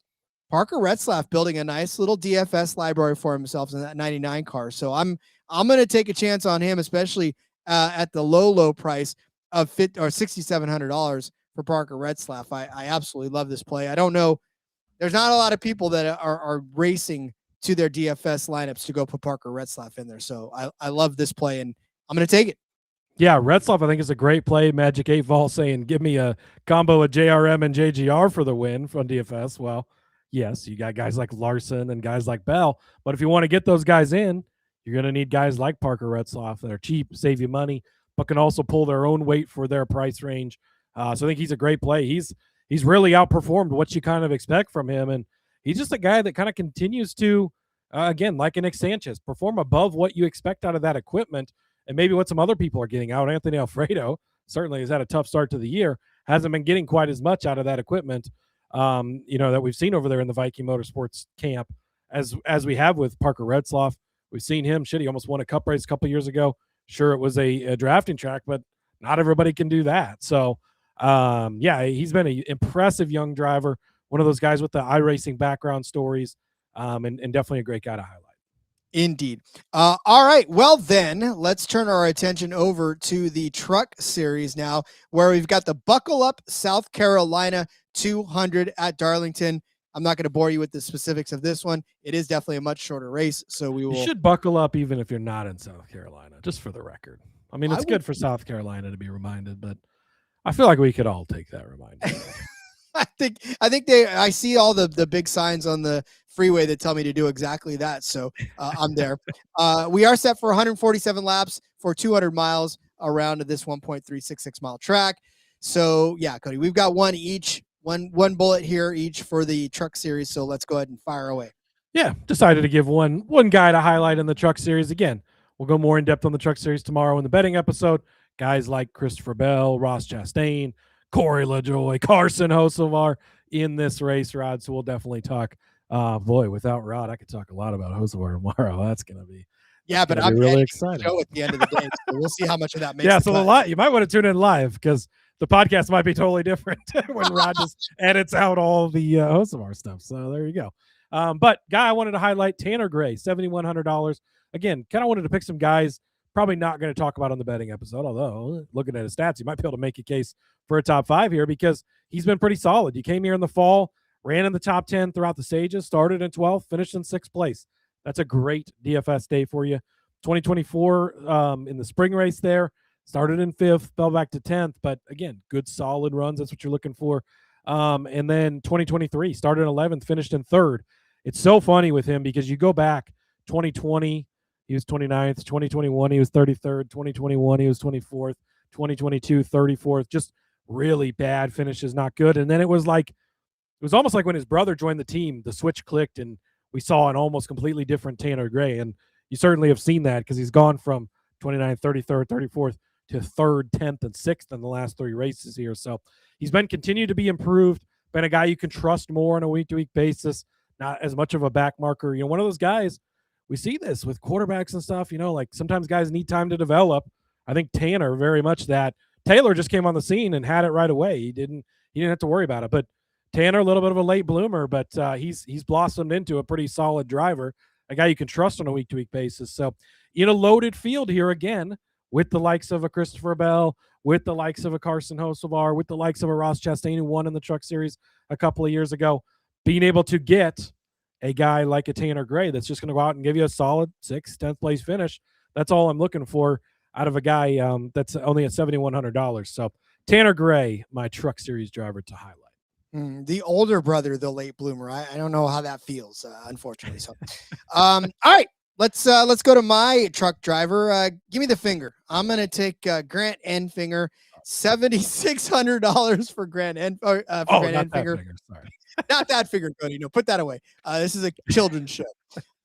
Parker Retzlaff building a nice little DFS library for himself in that 99 car. So I'm going to take a chance on him, especially at the low price of $6,700 for Parker Retzlaff. I absolutely love this play. I don't know. There's not a lot of people that are racing to their DFS lineups to go put Parker Retzlaff in there. So I love this play, and I'm going to take it. Yeah, Retzlaff, I think, is a great play. Magic 8 Vol saying, give me a combo of JRM and JGR for the win from DFS. Well, yes, you got guys like Larson and guys like Bell. But if you want to get those guys in, you're going to need guys like Parker Retzlaff that are cheap, save you money, but can also pull their own weight for their price range. So I think he's a great play. He's really outperformed what you kind of expect from him. And he's just a guy that kind of continues to, again, like an Nick Sanchez, perform above what you expect out of that equipment and maybe what some other people are getting out. Anthony Alfredo certainly has had a tough start to the year, hasn't been getting quite as much out of that equipment, that we've seen over there in the Viking Motorsports camp as we have with Parker Retzlaff. We've seen him. He almost won a cup race a couple years ago. Sure, it was a drafting track, but not everybody can do that. So, he's been an impressive young driver, one of those guys with the iRacing background stories, and definitely a great guy to highlight. Indeed. All right. Well, then let's turn our attention over to the Truck Series now, where we've got the Buckle Up South Carolina 200 at Darlington. I'm not going to bore you with the specifics of this one. It is definitely a much shorter race, so we will. You should buckle up even if you're not in South Carolina, just for the record. I mean, it's good for South Carolina to be reminded, but I feel like we could all take that reminder. I think I see all the big signs on the freeway that tell me to do exactly that. So I'm there. We are set for 147 laps for 200 miles around this 1.366 mile track. So yeah, Cody, we've got one bullet here each for the Truck Series. So let's go ahead and fire away. Yeah. Decided to give one guy to highlight in the Truck Series. Again, we'll go more in depth on the Truck Series tomorrow in the betting episode. Guys like Christopher Bell, Ross Chastain, Corey LaJoie, Carson Hocevar in this race, Rod. So we'll definitely talk. Without Rod, I could talk a lot about Hocevar tomorrow. That's going to be but I'm really excited. Show at the end of the day, so we'll see how much of that makes. Yeah, so you might want to tune in live because the podcast might be totally different when Rod just edits out all the Hocevar stuff. So there you go. But guy I wanted to highlight, Tanner Gray, $7,100. Again, kind of wanted to pick some guys probably not going to talk about on the betting episode, although looking at his stats, you might be able to make a case for a top 5 here because he's been pretty solid. You came here in the fall, ran in the top 10 throughout the stages, started in 12th, finished in 6th place. That's a great DFS day for you. 2024 in the spring race there, started in 5th, fell back to 10th, but again, good solid runs. That's what you're looking for. And then 2023, started in 11th, finished in 3rd. It's so funny with him because you go back 2020, he was 29th, 2021, he was 33rd, 2021, he was 24th, 2022, 34th, just really bad finishes, not good. And then it was almost like when his brother joined the team, the switch clicked and we saw an almost completely different Tanner Gray. And you certainly have seen that because he's gone from 29th, 33rd, 34th to 3rd, 10th, and 6th in the last 3 races here. So he's been continued to be improved, been a guy you can trust more on a week-to-week basis, not as much of a back marker. One of those guys, we see this with quarterbacks and stuff, like sometimes guys need time to develop. I think Tanner very much that. Taylor just came on the scene and had it right away. He didn't have to worry about it. But Tanner, a little bit of a late bloomer, but he's blossomed into a pretty solid driver, a guy you can trust on a week-to-week basis. So in a loaded field here again, with the likes of a Christopher Bell, with the likes of a Carson Hocevar, with the likes of a Ross Chastain who won in the Truck Series a couple of years ago, being able to get a guy like a Tanner Gray that's just going to go out and give you a solid 6th, 10th place finish. That's all I'm looking for out of a guy that's only at $7,100. So Tanner Gray, my Truck Series driver to highlight. The older brother, the late bloomer. I don't know how that feels, unfortunately. So, all right, let's go to my truck driver. Give me the finger. I'm going to take Grant Enfinger, $7,600 for Grant Enfinger. Sorry. Not that figure, Cody. No, put that away. This is a children's show.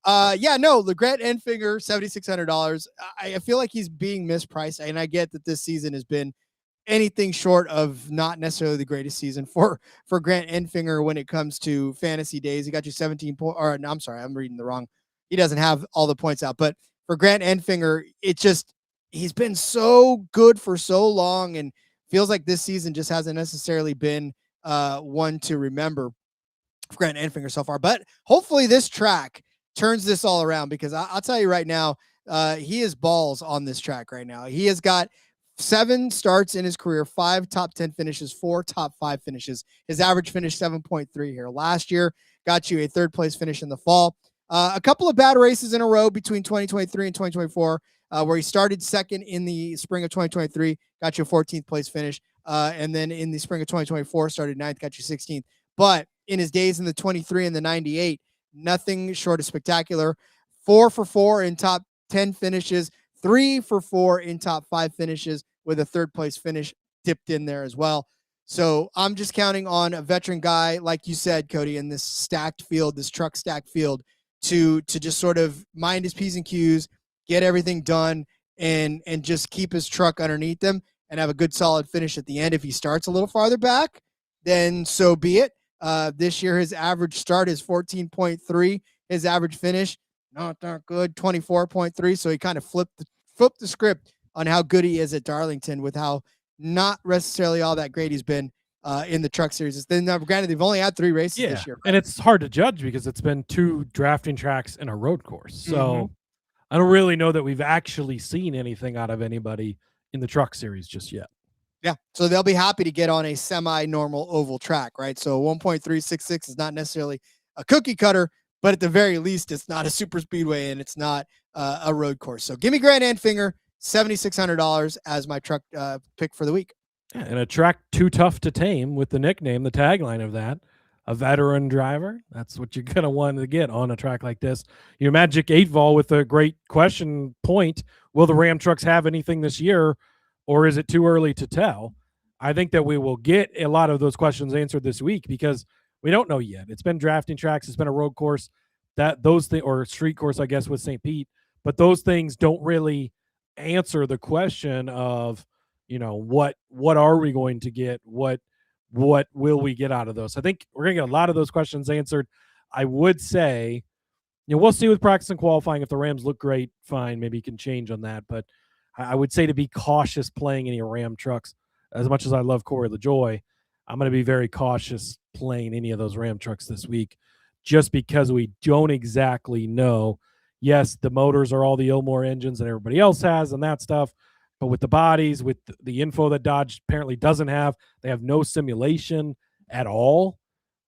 The Grant Enfinger, $7,600. I feel like he's being mispriced, and I get that this season has been anything short of not necessarily the greatest season for Grant Enfinger when it comes to fantasy days. He got you 17 points, or no, I'm sorry, I'm reading the wrong. He doesn't have all the points out, but for Grant Enfinger, he's been so good for so long, and feels like this season just hasn't necessarily been one to remember for Grant Enfinger so far. But hopefully this track turns this all around, because I'll tell you right now, he is balls on this track right now. He has got 7 starts in his career, 5 top 10 finishes, 4 top 5 finishes. His average finish 7.3 here. Last year got you a 3rd place finish in the fall. A couple of bad races in a row between 2023 and 2024, where he started 2nd in the spring of 2023, got you a 14th place finish. And then in the spring of 2024, started 9th, got you 16th. But in his days in the 23 and the 98, nothing short of spectacular. 4 for 4 in top 10 finishes, 3 for 4 in top 5 finishes, with a 3rd place finish dipped in there as well. So I'm just counting on a veteran guy, like you said, Cody, in this stacked field, this truck stacked field, to just sort of mind his P's and Q's, get everything done, and just keep his truck underneath him and have a good solid finish at the end. If he starts a little farther back, then so be it. This year his average start is 14.3. His average finish, not that good, 24.3. So he kind of flipped the script on how good he is at Darlington, with how not necessarily all that great he's been in the truck series. Then, granted, they've only had 3 races this year. And it's hard to judge because it's been 2 drafting tracks and a road course. So I don't really know that we've actually seen anything out of anybody in the truck series just yet. Yeah. So they'll be happy to get on a semi-normal oval track, right? So 1.366 is not necessarily a cookie cutter, but at the very least, it's not a super speedway and it's not a road course. So give me Grant Enfinger, $7,600 as my truck pick for the week. Yeah, and a track too tough to tame, with the nickname, the tagline of that, a veteran driver. That's what you're going to want to get on a track like this. Your Magic 8 Ball with a great question point. Will the Ram trucks have anything this year, or is it too early to tell? I think that we will get a lot of those questions answered this week, because we don't know yet. It's been drafting tracks. It's been a road course, or street course, I guess, with St. Pete. But those things don't really answer the question of, what are we going to get? What will we get out of those? I think we're going to get a lot of those questions answered. I would say, we'll see with practice and qualifying. If the Rams look great, fine, maybe you can change on that. But I would say to be cautious playing any Ram trucks. As much as I love Corey LaJoy, I'm going to be very cautious playing any of those Ram trucks this week, just because we don't exactly know. Yes, the motors are all the Ilmore engines that everybody else has and that stuff, but with the bodies, with the info that Dodge apparently doesn't have, they have no simulation at all,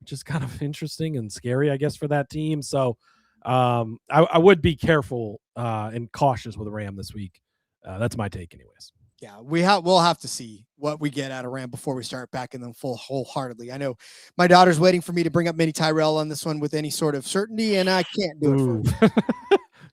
which is kind of interesting and scary, I guess, for that team. So I would be careful and cautious with Ram this week. That's my take anyways. Yeah, we'll have to see what we get out of Ram before we start backing them wholeheartedly. I know my daughter's waiting for me to bring up Mini Tyrell on this one with any sort of certainty, and I can't do it for her.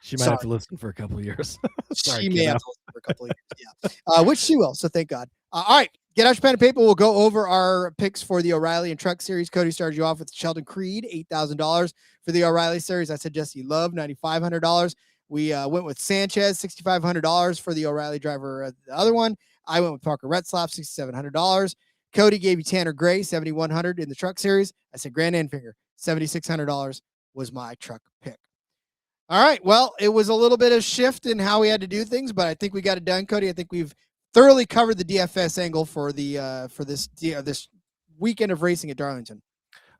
She might have to listen for a couple of years. Sorry, she may have to listen for a couple of years, yeah. Which she will, so thank God. All right, get out your pen and paper. We'll go over our picks for the O'Reilly and Truck Series. Cody started you off with Sheldon Creed, $8,000 for the O'Reilly Series. I said Jesse Love, $9,500. We went with Sanchez, $6,500 for the O'Reilly driver. The other one, I went with Parker Retzlaff, $6,700. Cody gave you Tanner Gray, $7,100 in the Truck Series. I said Grant Enfinger, $7,600 was my truck pick. All right, well, it was a little bit of shift in how we had to do things, but I think we got it done, Cody. I think we've thoroughly covered the DFS angle for the for this weekend of racing at Darlington.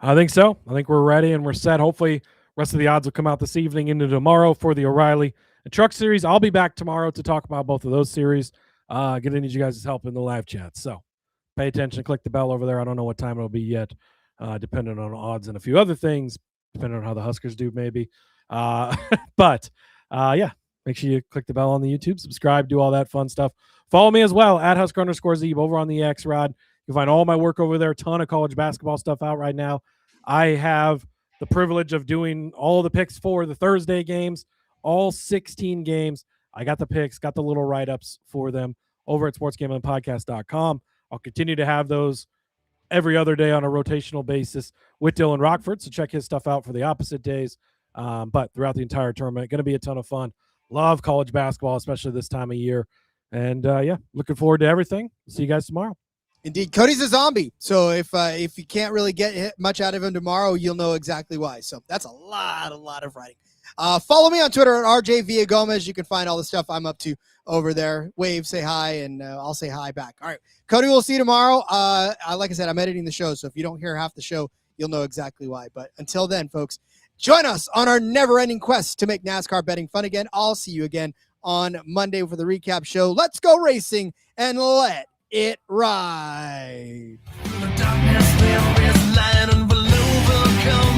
I think so. I think we're ready and we're set. Hopefully, rest of the odds will come out this evening into tomorrow for the O'Reilly and Truck Series. I'll be back tomorrow to talk about both of those series. Going to need you guys' help in the live chat. So pay attention, click the bell over there. I don't know what time it'll be yet, depending on odds and a few other things, depending on how the Huskers do maybe. But yeah, make sure you click the bell on the YouTube, subscribe, do all that fun stuff. Follow me as well at Husker_Zeeb over on the X Rod. You'll find all my work over there. Ton of college basketball stuff out right now. I have the privilege of doing all the picks for the Thursday games, all 16 games. I got the picks, got the little write-ups for them over at sportsgamblingpodcast.com. I'll continue to have those every other day on a rotational basis with Dillon Rockford, so check his stuff out for the opposite days. But throughout the entire tournament, going to be a ton of fun. Love college basketball, especially this time of year. And looking forward to everything. See you guys tomorrow. Indeed. Cody's a zombie. So if you can't really get much out of him tomorrow, you'll know exactly why. So that's a lot of writing. Follow me on Twitter at RJ Villagomez. You can find all the stuff I'm up to over there. Wave, say hi, and I'll say hi back. All right. Cody, we'll see you tomorrow. Like I said, I'm editing the show, so if you don't hear half the show, you'll know exactly why. But until then, folks, join us on our never-ending quest to make NASCAR betting fun again. I'll see you again on Monday for the recap show. Let's go racing and let it ride. The darkness there is light and will overcome.